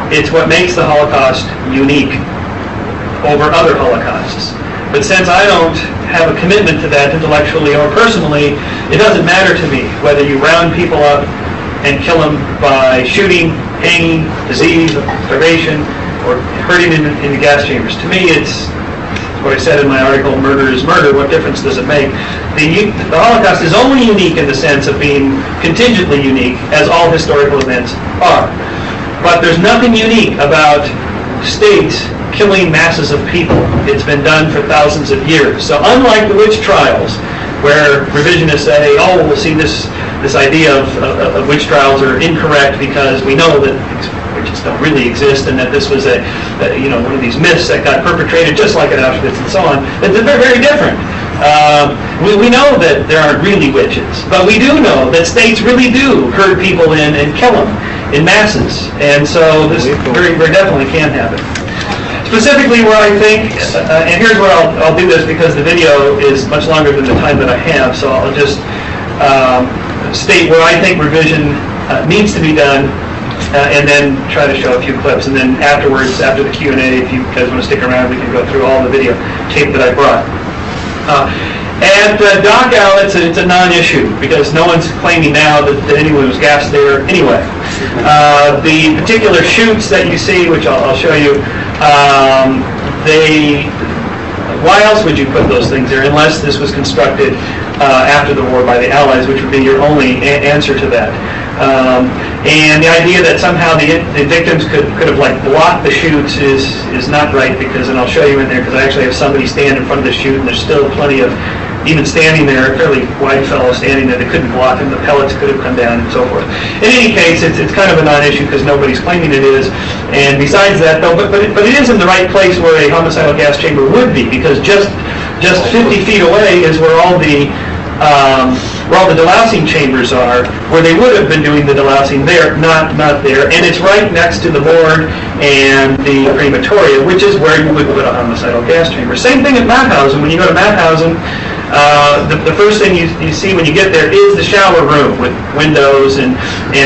it's what makes the Holocaust unique over other Holocausts. But since I don't have a commitment to that intellectually or personally, it doesn't matter to me whether you round people up and kill them by shooting, hanging, disease, starvation, or hurting in the gas chambers. To me, it's what I said in my article, murder is murder. What difference does it make? The Holocaust is only unique in the sense of being contingently unique, as all historical events are. But there's nothing unique about states killing masses of people. It's been done for thousands of years. So unlike the witch trials, where revisionists say, oh, we'll see this idea of witch trials are incorrect because we know that witches don't really exist, and that this was one of these myths that got perpetrated just like at Auschwitz and so on. They're very different. We know that there aren't really witches, but we do know that states really do herd people in and kill them in masses, and so this very, very definitely can happen. Specifically where I think, and here's where I'll do this because the video is much longer than the time that I have, so I'll just state where I think revision needs to be done, and then try to show a few clips. And then afterwards, after the Q&A, if you guys want to stick around, we can go through all the video tape that I brought. At Dachau, it's a non-issue because no one's claiming now that anyone was gassed there anyway. The particular chutes that you see, which I'll show you, why else would you put those things there unless this was constructed after the war by the Allies, which would be your only answer to that. And the idea that somehow the victims could have blocked the chutes is not right, because, and I'll show you in there, because I actually have somebody stand in front of the chute, and there's still plenty of, even standing there, a fairly wide fellow standing there, they couldn't block him, the pellets could have come down and so forth. In any case, it's kind of a non-issue because nobody's claiming it is. And besides that, though, but it is in the right place where a homicidal gas chamber would be, because just 50 feet away is where all the delousing chambers are, where they would have been doing the delousing there, not there. And it's right next to the morgue and the crematoria, which is where you would put a homicidal gas chamber. Same thing at Mauthausen. When you go to Mauthausen, the first thing you see when you get there is the shower room with windows, and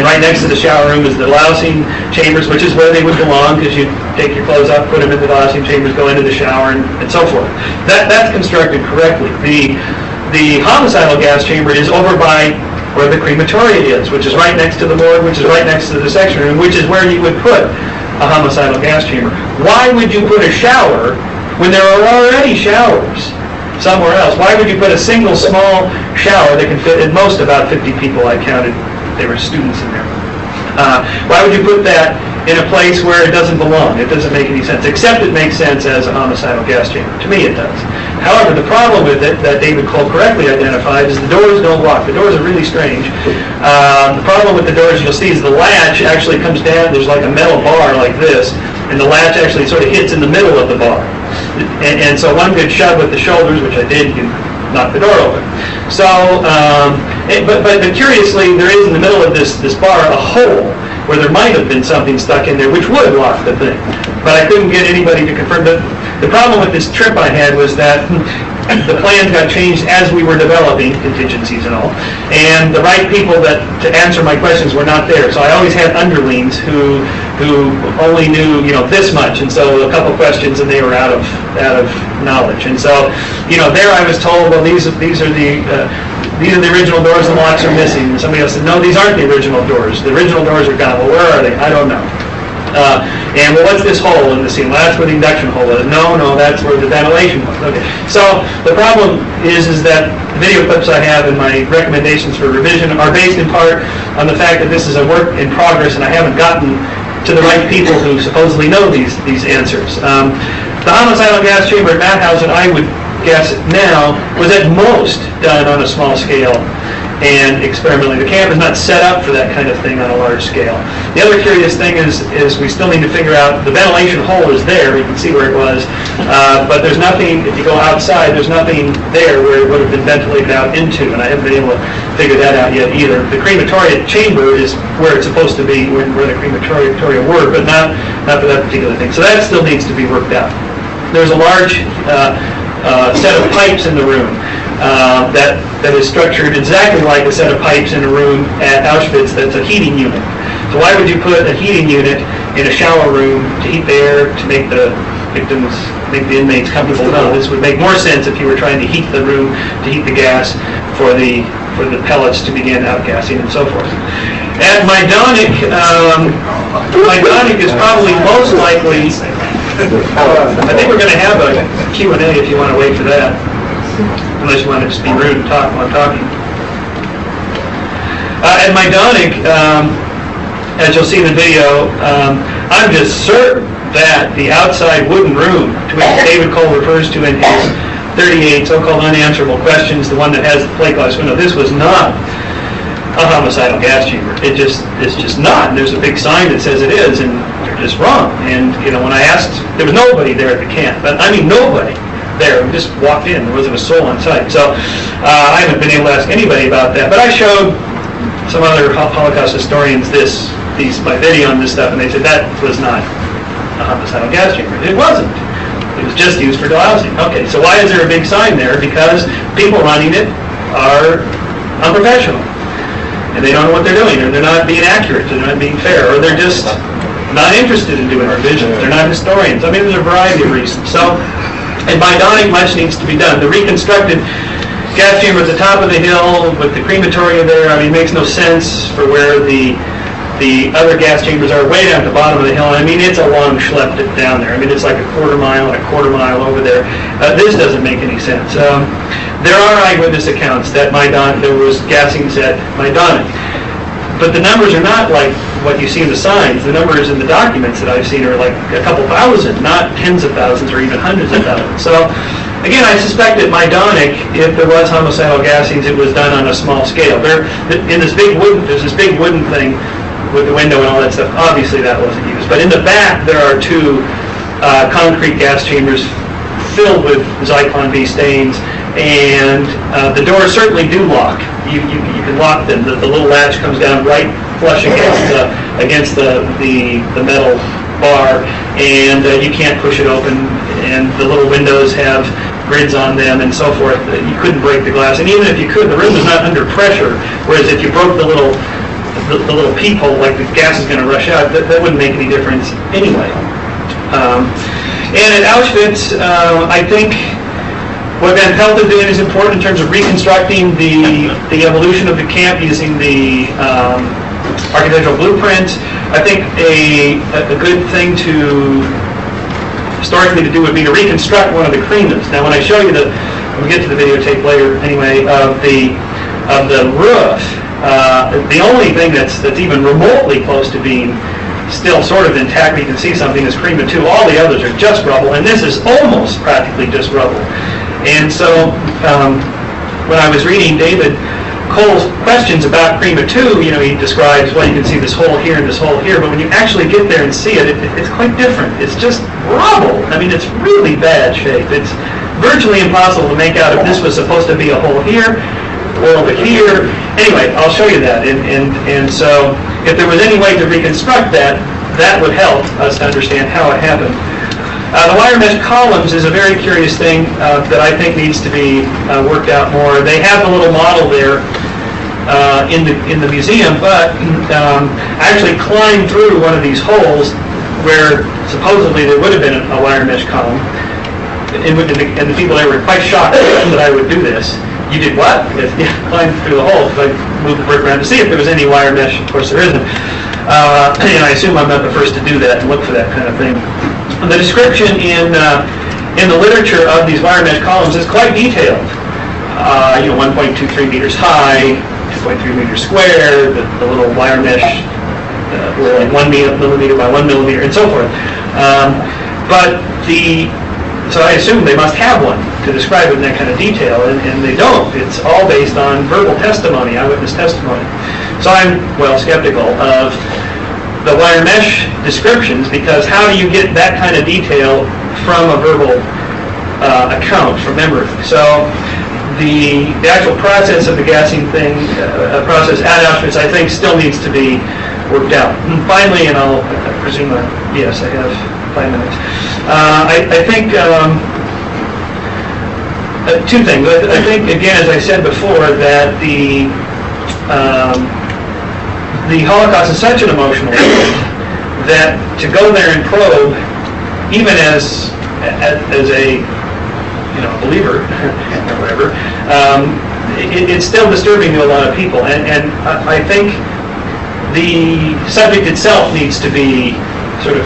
right next to the shower room is the delousing chambers, which is where they would belong, because you take your clothes off, put them in the delousing chambers, go into the shower, and so forth. That's constructed correctly. The homicidal gas chamber is over by where the crematoria is, which is right next to the morgue, which is right next to the dissection room, which is where you would put a homicidal gas chamber. Why would you put a shower when there are already showers somewhere else? Why would you put a single small shower that can fit at most about 50 people? I counted, they were students in there. Why would you put that in a place where it doesn't belong. It doesn't make any sense, except it makes sense as a homicidal gas chamber. To me, it does. However, the problem with it that David Cole correctly identified is the doors don't lock. The doors are really strange. The problem with the doors, you'll see, is the latch actually comes down. There's like a metal bar like this, and the latch actually sort of hits in the middle of the bar. And so one good shove with the shoulders, which I did, you can knock the door open. So, but curiously, there is in the middle of this bar a hole where there might have been something stuck in there which would lock the thing. But I couldn't get anybody to confirm that. The problem with this trip I had was that the plans got changed as we were developing, contingencies and all, and the right people that to answer my questions were not there. So I always had underlings who only knew, this much, and so a couple questions and they were out of knowledge. And so, there I was told, well, these are the original doors, the locks are missing. And somebody else said, no, these aren't the original doors. The original doors are gone. Well, where are they? I don't know. And well, what's this hole in the ceiling? Well, that's where the induction hole is. No, that's where the ventilation was. Okay. So the problem is that the video clips I have and my recommendations for revision are based in part on the fact that this is a work in progress and I haven't gotten to the right people who supposedly know these answers. The homicidal gas chamber at Mauthausen, I would guess now, was at most done on a small scale and experimentally. The camp is not set up for that kind of thing on a large scale. The other curious thing is we still need to figure out, the ventilation hole is there, you can see where it was, but there's nothing, if you go outside, there's nothing there where it would have been ventilated out into, and I haven't been able to figure that out yet either. The crematoria chamber is where it's supposed to be, where the crematoria were, but not for that particular thing. So that still needs to be worked out. There's a large set of pipes in the room that is structured exactly like a set of pipes in a room at Auschwitz that's a heating unit. So why would you put a heating unit in a shower room to heat the air, to make the inmates comfortable? No, this would make more sense if you were trying to heat the room, to heat the gas for the pellets to begin outgassing and so forth. At Majdanek, Majdanek is probably most likely, I think we're going to have a Q&A if you want to wait for that, unless you want to just be rude and talk while I'm talking. At Majdanek, as you'll see in the video, I'm just certain that the outside wooden room to which David Cole refers to in his 38 so-called unanswerable questions, the one that has the plate glass window, this was not a homicidal gas chamber. It's just not. And there's a big sign that says it is, and they're just wrong. And when I asked, there was nobody there at the camp, but I mean nobody there. We just walked in. There wasn't a soul on site. So I haven't been able to ask anybody about that. But I showed some other Holocaust historians my video on this stuff, and they said that was not a homicidal gas chamber. It wasn't. It was just used for dowsing. Okay, so why is there a big sign there? Because people running it are unprofessional. And they don't know what they're doing, or they're not being accurate, they're not being fair, or they're just not interested in doing revisions. They're not historians. I mean, there's a variety of reasons. So, at Majdanek, much needs to be done. The reconstructed gas chamber at the top of the hill with the crematoria there, I mean, makes no sense for where the other gas chambers are way down at the bottom of the hill. I mean, it's a long schlep down there. I mean, it's like a quarter mile over there. This doesn't make any sense. There are eyewitness accounts that there was gassings at Majdanek, but the numbers are not like what you see in the signs. The numbers in the documents that I've seen are like a couple thousand, not tens of thousands or even hundreds of thousands. So, again, I suspect at Majdanek, if there was homicidal gassings, it was done on a small scale. There's this big wooden thing with the window and all that stuff. Obviously, that wasn't used. But in the back, there are two concrete gas chambers filled with Zyklon B stains, and the doors certainly do lock. You can lock them. The little latch comes down right flush against the metal bar, and you can't push it open. And the little windows have grids on them and so forth. You couldn't break the glass, and even if you could, the room is not under pressure. Whereas if you broke the little peephole, like the gas is going to rush out, that wouldn't make any difference anyway. And at Auschwitz, I think what Van Pelt is doing is important in terms of reconstructing the evolution of the camp using the architectural blueprints. I think a good thing historically to do would be to reconstruct one of the cremas. Now, when I show you we'll get to the videotape later anyway, of the roof, the only thing that's even remotely close to being still sort of intact, you can see something is Crema 2. All the others are just rubble, and this is almost practically just rubble. And so when I was reading David Cole's questions about Crema 2, he describes, well, you can see this hole here and this hole here, but when you actually get there and see it, it's quite different. It's just rubble. I mean, it's really bad shape. It's virtually impossible to make out if this was supposed to be a hole here or over here. Anyway, I'll show you that. And so if there was any way to reconstruct that, that would help us to understand how it happened. The wire mesh columns is a very curious thing that I think needs to be worked out more. They have a little model there in the museum, but I actually climbed through one of these holes where supposedly there would have been a wire mesh column, and the people there were quite shocked that I would do this. You did what? Yeah, climbed through the hole. I moved the brick around to see if there was any wire mesh. Of course, there isn't. And I assume I'm not the first to do that and look for that kind of thing. The description in the literature of these wire mesh columns is quite detailed. 1.23 meters high, 2.3 meters square, the little wire mesh were like 1 millimeter by 1 millimeter, and so forth. So I assume they must have one to describe it in that kind of detail, and they don't. It's all based on verbal testimony, eyewitness testimony. So I'm, skeptical of the wire mesh descriptions, because how do you get that kind of detail from a verbal account, from memory? So the actual process of the gassing thing, process at Auschwitz, I think still needs to be worked out. And finally, and I'll presume, yes, I have 5 minutes. I think two things. I think, again, as I said before, that the Holocaust is such an emotional event that to go there and probe, even as a believer or whatever, it's still disturbing to a lot of people, and I think the subject itself needs to be sort of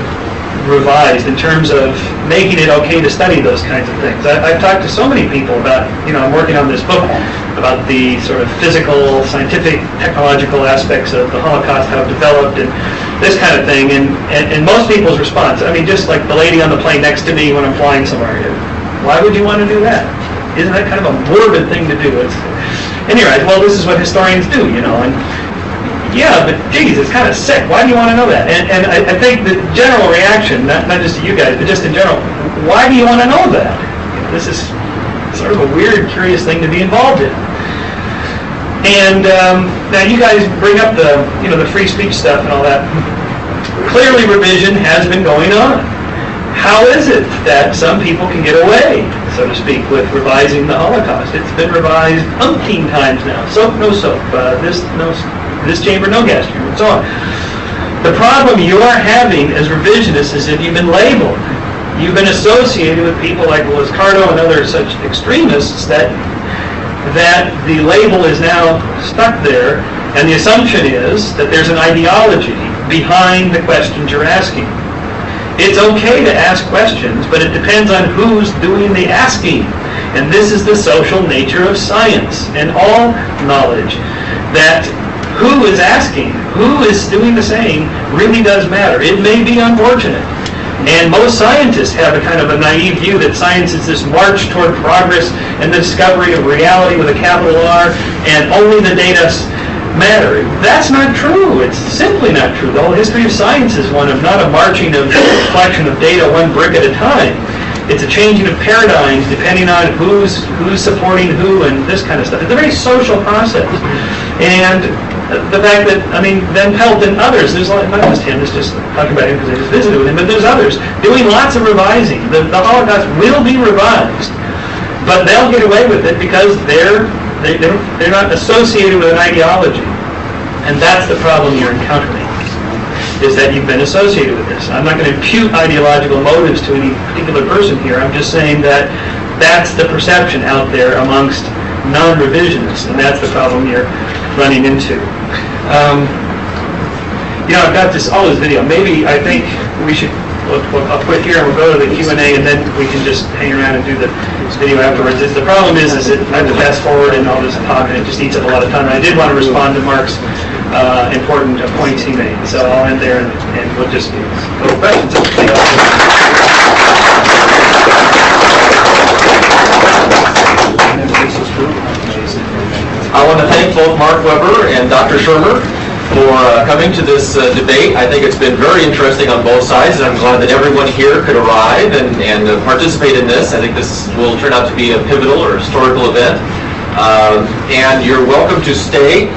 revised in terms of making it okay to study those kinds of things. I've talked to so many people about, I'm working on this book about the sort of physical, scientific, technological aspects of the Holocaust, how it developed, and this kind of thing, and most people's response, just like the lady on the plane next to me when I'm flying somewhere, why would you want to do that? Isn't that kind of a morbid thing to do? Anyway, well, this is what historians do, and yeah, but geez, it's kind of sick. Why do you want to know that? And I think the general reaction, not just to you guys, but just in general, why do you want to know that? This is sort of a weird, curious thing to be involved in. And now you guys bring up the free speech stuff and all that. Clearly, revision has been going on. How is it that some people can get away, so to speak, with revising the Holocaust? It's been revised umpteen times now. Soap, no soap. This chamber, no gas chamber, and so on. The problem you are having as revisionists is if you've been labeled, you've been associated with people like Cardo and other such extremists that the label is now stuck there, and the assumption is that there's an ideology behind the questions you're asking. It's okay to ask questions, but it depends on who's doing the asking. And this is the social nature of science and all knowledge, that who is asking, who is doing the saying, really does matter. It may be unfortunate. And most scientists have a kind of a naive view that science is this march toward progress and the discovery of reality with a capital R, and only the data matter. That's not true. It's simply not true. The whole history of science is one of not a marching of collection of data one brick at a time. It's a changing of paradigms depending on who's supporting who and this kind of stuff. It's a very social process. And the fact that, Van Pelt and others, there's not just him, it's just talking about him because I just visited with him, but there's others doing lots of revising. The Holocaust will be revised, but they'll get away with it because they're not associated with an ideology. And that's the problem you're encountering, is that you've been associated with this. I'm not going to impute ideological motives to any particular person here. I'm just saying that that's the perception out there amongst non-revisionists, and that's the problem you're running into. I've got all this video. Maybe I think we should I'll quit here and we'll go to the Q&A, and then we can just hang around and do the video afterwards. The problem is that I have to fast forward and all this talk, and it just eats up a lot of time. And I did want to respond to Mark's important points he made. So I'll end there, and we'll just go to questions. I want to thank both Mark Weber and Dr. Shermer for coming to this debate. I think it's been very interesting on both sides, and I'm glad that everyone here could arrive and participate in this. I think this will turn out to be a pivotal or historical event. And you're welcome to stay.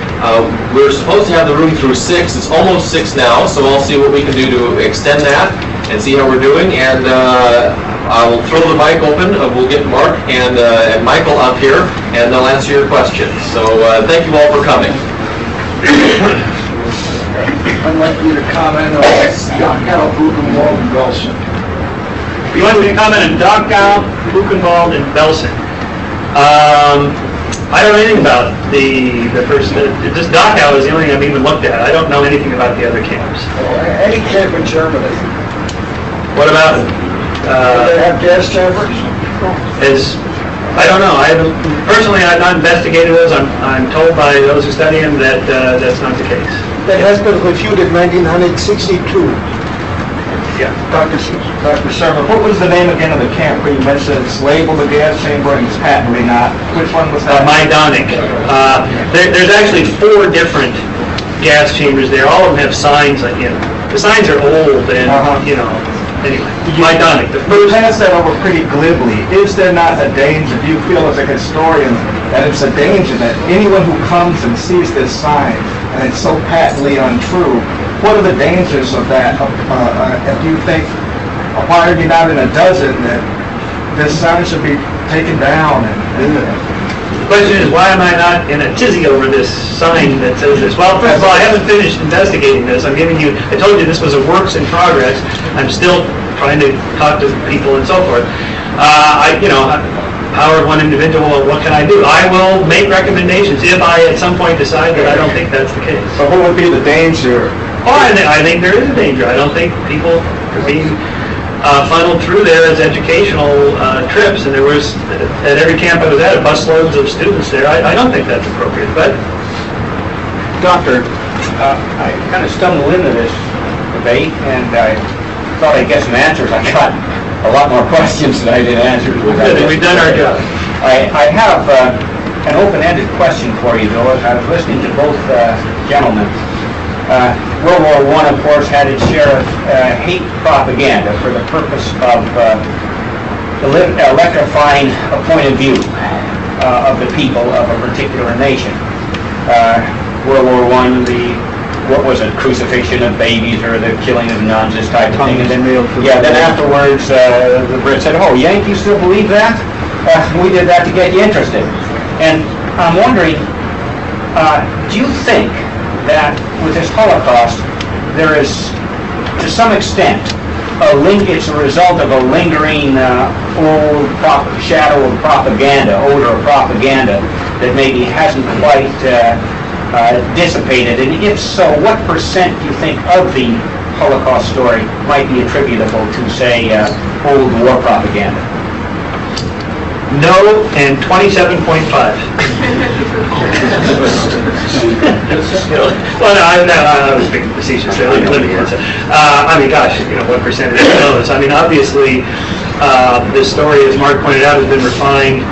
We're supposed to have the room through 6. It's almost 6 now, so I'll see what we can do to extend that and see how we're doing. And I'll throw the mic open. We'll get Mark and Michael up here, and they'll answer your questions. So thank you all for coming. I'd like you to comment on Dachau, Buchenwald, and Belsen. You want me to comment on Dachau, Buchenwald, and Belsen? I don't know anything about the first. This Dachau is the only thing I've even looked at. I don't know anything about the other camps. Any camp in Germany. What about it? Do they have gas chambers? I don't know. Personally, I've not investigated those. I'm told by those who study them that that's not the case. That has been refuted in 1962. Yeah. Dr. Shermer, what was the name again of the camp where you mentioned it's labeled a gas chamber and it's patently not? Which one was that? Majdanek. There's actually 4 different gas chambers there. All of them have signs. The signs are old and Anyway, Majdanek. You pass that over pretty glibly. Is there not a danger? Do you feel as a historian that it's a danger that anyone who comes and sees this sign and it's so patently untrue? What are the dangers of that? If you think, why are you not in a dozen that this sign should be taken down? The question is, why am I not in a tizzy over this sign that says this? Well, first of all, I haven't finished investigating this. I told you this was a works in progress. I'm still trying to talk to people and so forth. Power of one individual, what can I do? I will make recommendations if I at some point decide that I don't think that's the case. But what would be the danger? Oh, I think there is a danger. I don't think people are being funneled through there as educational trips, and there was, at every camp I was at, busloads of students there. I don't think that's appropriate, but... Doctor, I kind of stumbled into this debate, and I thought I'd get some answers. I got a lot more questions than I did answers. We've done our job. I have an open-ended question for you, though, as I was listening to both gentlemen. World War I, of course, had its share of hate propaganda for the purpose of electrifying a point of view of the people of a particular nation. World War I, what was it, crucifixion of babies or the killing of nuns, this type of thing. And then, then afterwards, the Brits said, oh, Yankees still believe that? We did that to get you interested. And I'm wondering, do you think that with this Holocaust, there is, to some extent, it's a result of a lingering old shadow of propaganda, odor of propaganda, that maybe hasn't quite dissipated? And if so, what percent do you think of the Holocaust story might be attributable to, say, old war propaganda? No, and 27.5. Well, no, I was being facetious there. Let me answer. What percentage knows? Obviously, this story, as Mark pointed out, has been refined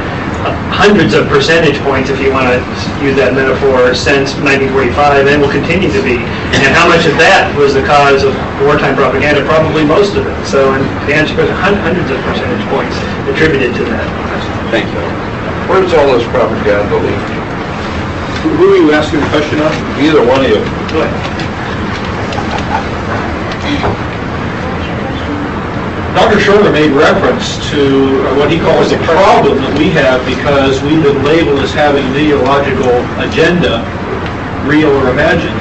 hundreds of percentage points, if you want to use that metaphor, since 1945, and will continue to be. And how much of that was the cause of wartime propaganda? Probably most of it. So, and the answer is hundreds of percentage points attributed to that. Thank you. Where does all this propaganda lead? Who are you asking the question of? Either one of you. Go ahead. Dr. Shermer made reference to what he calls the problem that we have because we've been labeled as having an ideological agenda, real or imagined.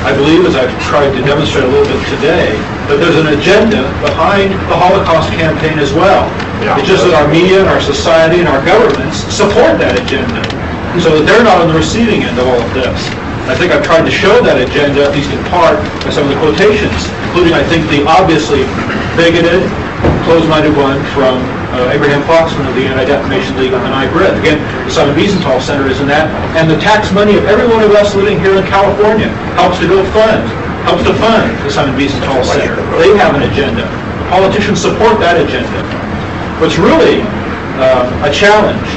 I believe, as I've tried to demonstrate a little bit today, that there's an agenda behind the Holocaust campaign as well. It's just that our media and our society and our governments support that agenda, so that they're not on the receiving end of all of this. I think I've tried to show that agenda, at least in part, by some of the quotations, including, I think, the obviously bigoted, closed-minded one from Abraham Foxman of the Anti-Defamation League on the Nye Bridge. Again, the Simon Wiesenthal Center is in that. And the tax money of every one of us living here in California helps to fund the Simon Wiesenthal Center. They have an agenda. Politicians support that agenda. What's really a challenge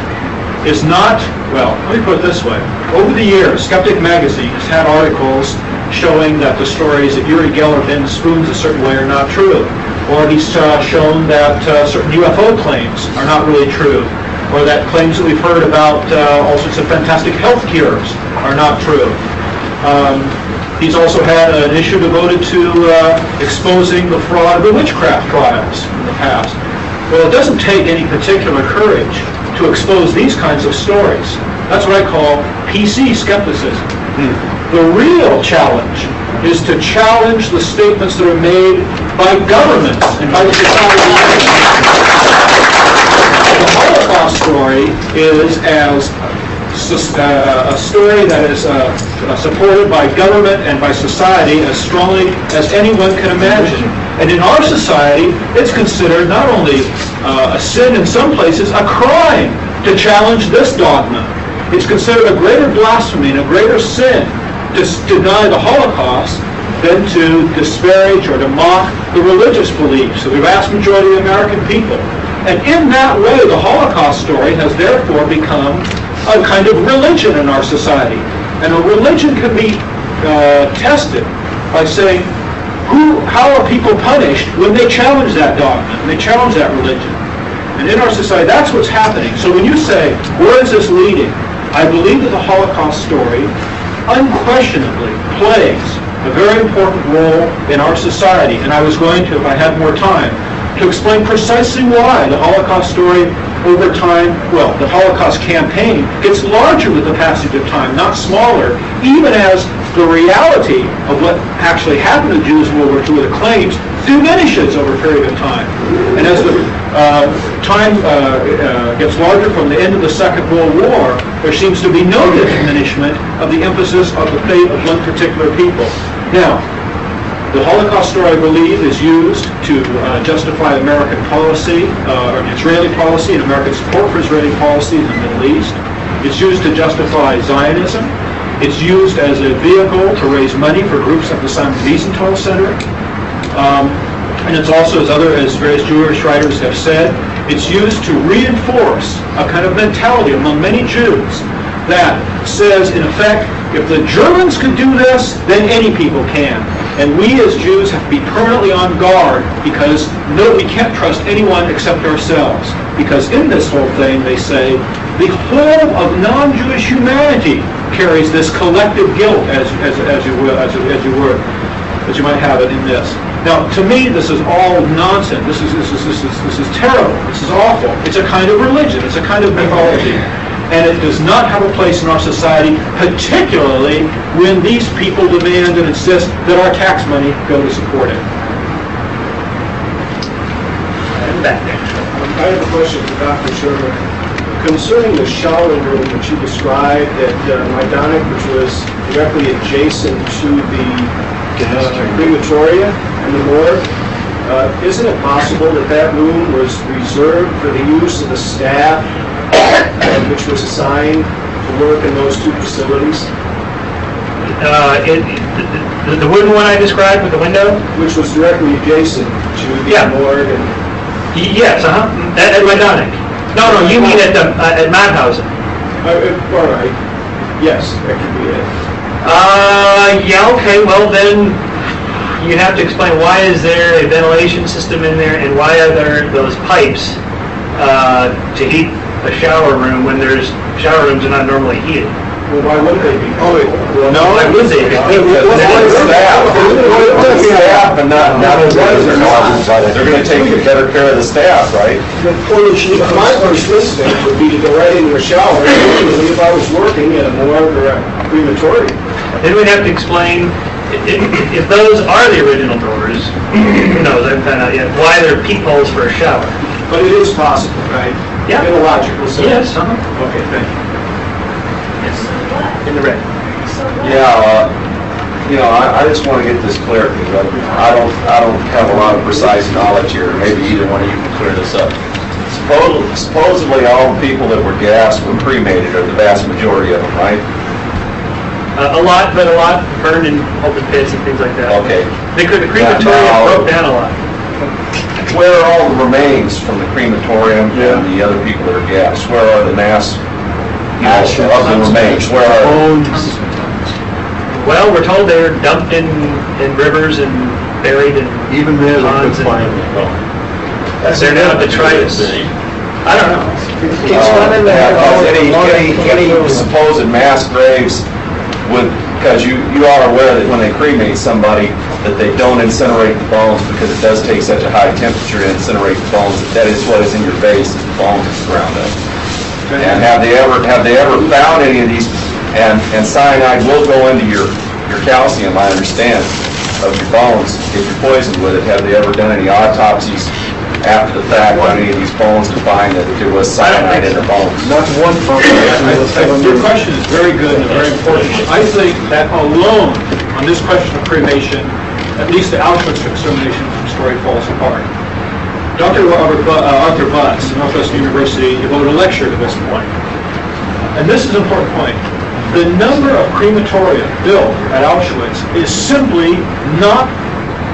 is not, well, let me put it this way. Over the years, Skeptic Magazine has had articles showing that the stories that Uri Geller bends spoons a certain way are not true. Or he's shown that certain UFO claims are not really true. Or that claims that we've heard about all sorts of fantastic health cures are not true. He's also had an issue devoted to exposing the fraud of the witchcraft trials in the past. Well, it doesn't take any particular courage to expose these kinds of stories. That's what I call PC skepticism. The real challenge is to challenge the statements that are made by governments and by society. The Holocaust story is as a story that is supported by government and by society as strongly as anyone can imagine. And in our society, it's considered not only a sin in some places, a crime to challenge this dogma. It's considered a greater blasphemy and a greater sin to deny the Holocaust than to disparage or to mock the religious beliefs of the vast majority of the American people. And in that way, the Holocaust story has therefore become a kind of religion in our society. And a religion can be tested by saying, how are people punished when they challenge that dogma, when they challenge that religion? And in our society, that's what's happening. So when you say, where is this leading? I believe that the Holocaust story unquestionably plays a very important role in our society. And I was going to, if I had more time, to explain precisely why the Holocaust story over time, well, the Holocaust campaign gets larger with the passage of time, not smaller, even as the reality of what actually happened to Jews in World War II, the claims, diminishes over a period of time. And as the time gets larger from the end of the Second World War, there seems to be no diminishment of the emphasis of the fate of one particular people. Now, the Holocaust story, I believe, is used to justify American policy, or Israeli policy, and American support for Israeli policy in the Middle East. It's used to justify Zionism. It's used as a vehicle to raise money for groups like the Simon Wiesenthal Center. And it's also, as various Jewish writers have said, it's used to reinforce a kind of mentality among many Jews that says, in effect, if the Germans can do this, then any people can. And we as Jews have to be permanently on guard because we can't trust anyone except ourselves. Because in this whole thing, they say, the whole of non-Jewish humanity carries this collective guilt, as you might have it in this. Now, to me, this is all nonsense. This is terrible. This is awful. It's a kind of religion. It's a kind of mythology. And it does not have a place in our society, particularly when these people demand and insist that our tax money go to support it. I have a question for Dr. Shermer. Concerning the shower room that you described at Majdanek, which was directly adjacent to the crematoria and the morgue, isn't it possible that that room was reserved for the use of the staff which was assigned to work in those two facilities? The wooden one I described with the window? Which was directly adjacent to the morgue and... Yes, at Majdanek. No, you mean at Mauthausen. All right. Yes, that could be it. Yeah, okay, well then you have to explain why is there a ventilation system in there and why are there those pipes to heat a shower room when there's shower rooms are not normally heated. Well, why would they be? Oh, no. Why would they be? Staff and not they're going to take better care of the staff, right? My first instinct would be to go right into a shower, particularly if I was working at a morgue or a crematorium. Then we'd have to explain if those are the original doors. Who knows? I haven't found out yet. Why there are peepholes for a shower? But it is possible, right? Yeah. In a logical sense. Yes. Okay, thank you. In the red. Yeah, I just want to get this clear, because I don't have a lot of precise knowledge here. Maybe either one of you can clear this up. Supposedly, all the people that were gassed were cremated, or the vast majority of them, right? A lot burned in open pits and things like that. Okay. The crematoria broke down a lot. Where are all the remains from the crematorium and the other people that are gassed? Where are the mass of the remains? Where are they? Well, we're told they're dumped in rivers and buried in Even there, they ponds could and find them. they're now detritus. I don't know. Any supposed mass graves with, because you are aware that when they cremate somebody, that they don't incinerate the bones, because it does take such a high temperature to incinerate the bones, that is what is in your base, is the bones that's ground up. And have they ever found any of these, and cyanide will go into your calcium, I understand, of your bones, if you're poisoned with it. Have they ever done any autopsies after the fact on any of these bones to find that there was cyanide in the bones? Not one function. Your question is very good and very important. I think that alone, on this question of cremation, at least the Auschwitz extermination story falls apart. Dr. Arthur Butts, Northwestern University, devoted a lecture to this point. And this is an important point. The number of crematoria built at Auschwitz is simply not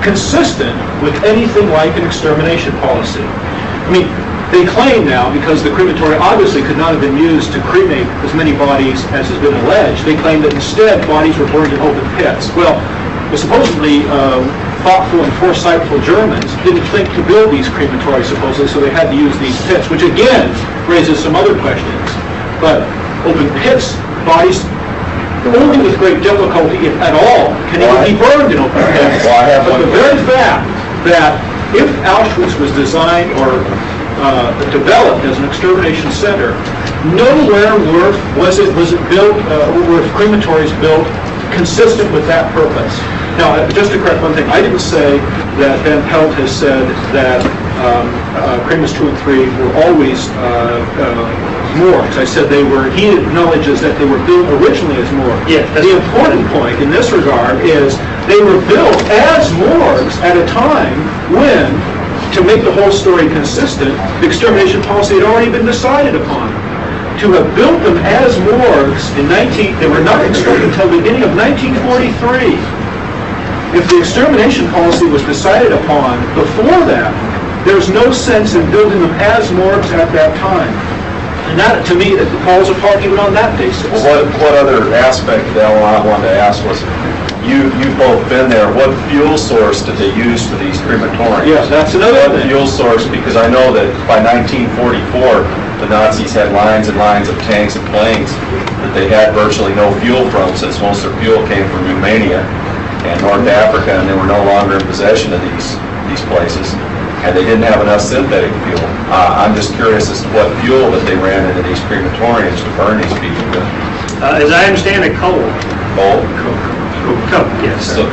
consistent with anything like an extermination policy. I mean, they claim now, because the crematoria obviously could not have been used to cremate as many bodies as has been alleged, they claim that instead bodies were burned in open pits. Well, the supposedly thoughtful and foresightful Germans didn't think to build these crematoria, supposedly, so they had to use these pits, which again raises some other questions. But open pits, bodies, only with great difficulty, if at all, can even be burned in open pits. But the very fact that if Auschwitz was designed or developed as an extermination center, nowhere was it built, were crematories built consistent with that purpose. Now, just to correct one thing, I didn't say that Van Pelt has said that cremas 2 and 3 were always morgues. I said he acknowledges that they were built originally as morgues. Yes, the important point in this regard is they were built as morgues at a time when, to make the whole story consistent, the extermination policy had already been decided upon. To have built them as morgues they were not constructed until the beginning of 1943. If the extermination policy was decided upon before that, there's no sense in building them as morgues at that time. And that, to me, it falls apart even on that basis. Well, what other aspect of that I wanted to ask was, you've both been there, what fuel source did they use for these crematoriums? Yes, that's another thing. Fuel source, because I know that by 1944, the Nazis had lines and lines of tanks and planes that they had virtually no fuel from, since most of their fuel came from Romania and North Africa, and they were no longer in possession of these places, and they didn't have enough synthetic fuel. I'm just curious as to what fuel that they ran into these crematoriums to burn these people with. As I understand it, coal. Coal? Coke, yes. So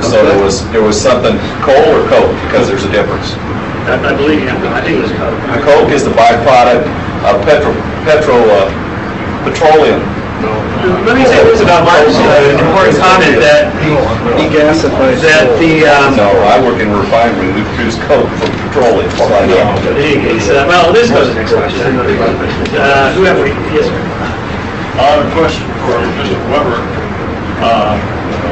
there was something, coal or coke, because there's a difference. I believe, I think it was coke. Coke is the byproduct of petroleum. Let me say this about Mark's important comment that No, I work in refinery, we produce coke from petroleum, so I know. well, this goes to the next question. Who have we? Yes, sir. I have a question for Mr. Weber.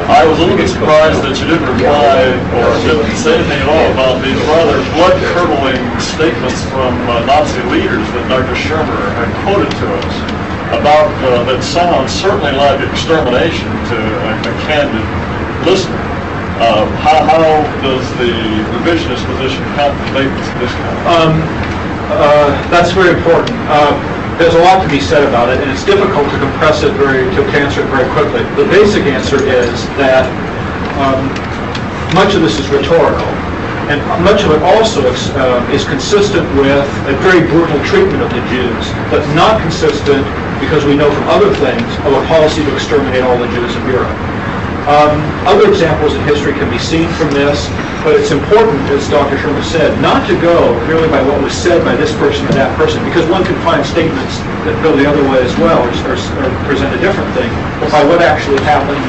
I was a little bit surprised that you didn't reply or didn't say anything at all about these rather blood-curdling statements from Nazi leaders that Dr. Shermer had quoted to us about that sounds certainly like extermination to a candid listener. How does the revisionist position contemplate this kind of That's very important. There's a lot to be said about it, and it's difficult to compress it to answer it very quickly. The basic answer is that much of this is rhetorical, and much of it also is consistent with a very brutal treatment of the Jews, but not consistent, because we know from other things, of a policy to exterminate all the Jews of Europe. Other examples in history can be seen from this, but it's important, as Dr. Shermer said, not to go merely by what was said by this person or that person, because one can find statements that go the other way as well, or present a different thing, but by what actually happened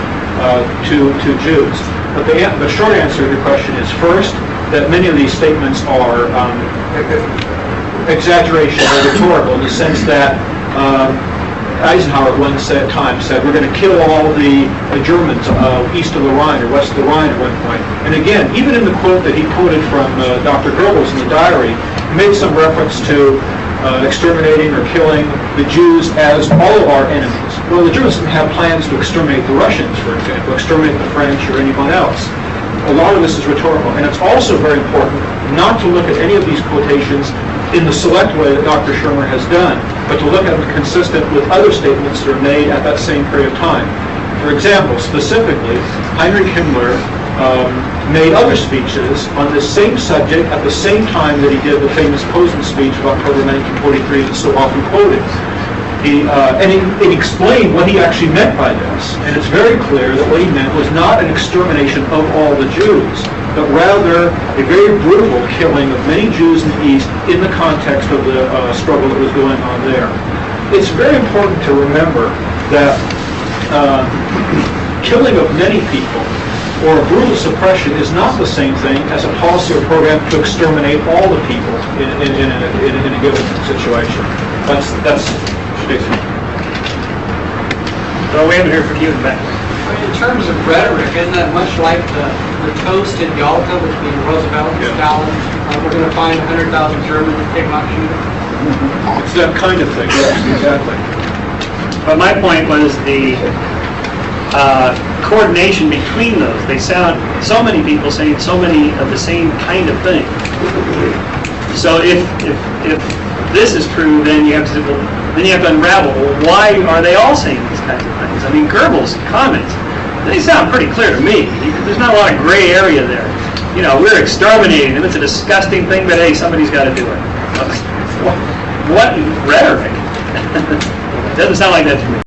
to Jews. But the short answer to your question is, first, that many of these statements are exaggeration or rhetorical in the sense that Eisenhower at one time said, we're going to kill all the Germans east of the Rhine or west of the Rhine at one point. And again, even in the quote that he quoted from Dr. Goebbels in the diary, he made some reference to exterminating or killing the Jews as all of our enemies. Well, the Germans didn't have plans to exterminate the Russians, for example, exterminate the French or anyone else. A lot of this is rhetorical. And it's also very important not to look at any of these quotations in the select way that Dr. Shermer has done, but to look at them consistent with other statements that are made at that same period of time. For example, specifically, Heinrich Himmler made other speeches on this same subject at the same time that he did the famous Posen speech of October 1943 that's so often quoted. He explained what he actually meant by this, and it's very clear that what he meant was not an extermination of all the Jews, but rather a very brutal killing of many Jews in the East in the context of the struggle that was going on there. It's very important to remember that killing of many people or brutal suppression is not the same thing as a policy or program to exterminate all the people in a given situation. That's Stacy. Well, we haven't heard from you in the back. In terms of rhetoric, isn't that much like the toast in Yalta between Roosevelt and Stalin? We're going to find 100,000 Germans and take them out shooting. It's that kind of thing, yes, exactly. But my point was the coordination between those. They sound, so many people saying so many of the same kind of thing. So if this is true, then you have to unravel, well, why are they all saying these kinds of things? I mean, Goebbels' comments, they sound pretty clear to me. There's not a lot of gray area there. You know, we're exterminating them. It's a disgusting thing, but hey, somebody's got to do it. What rhetoric? Doesn't sound like that to me.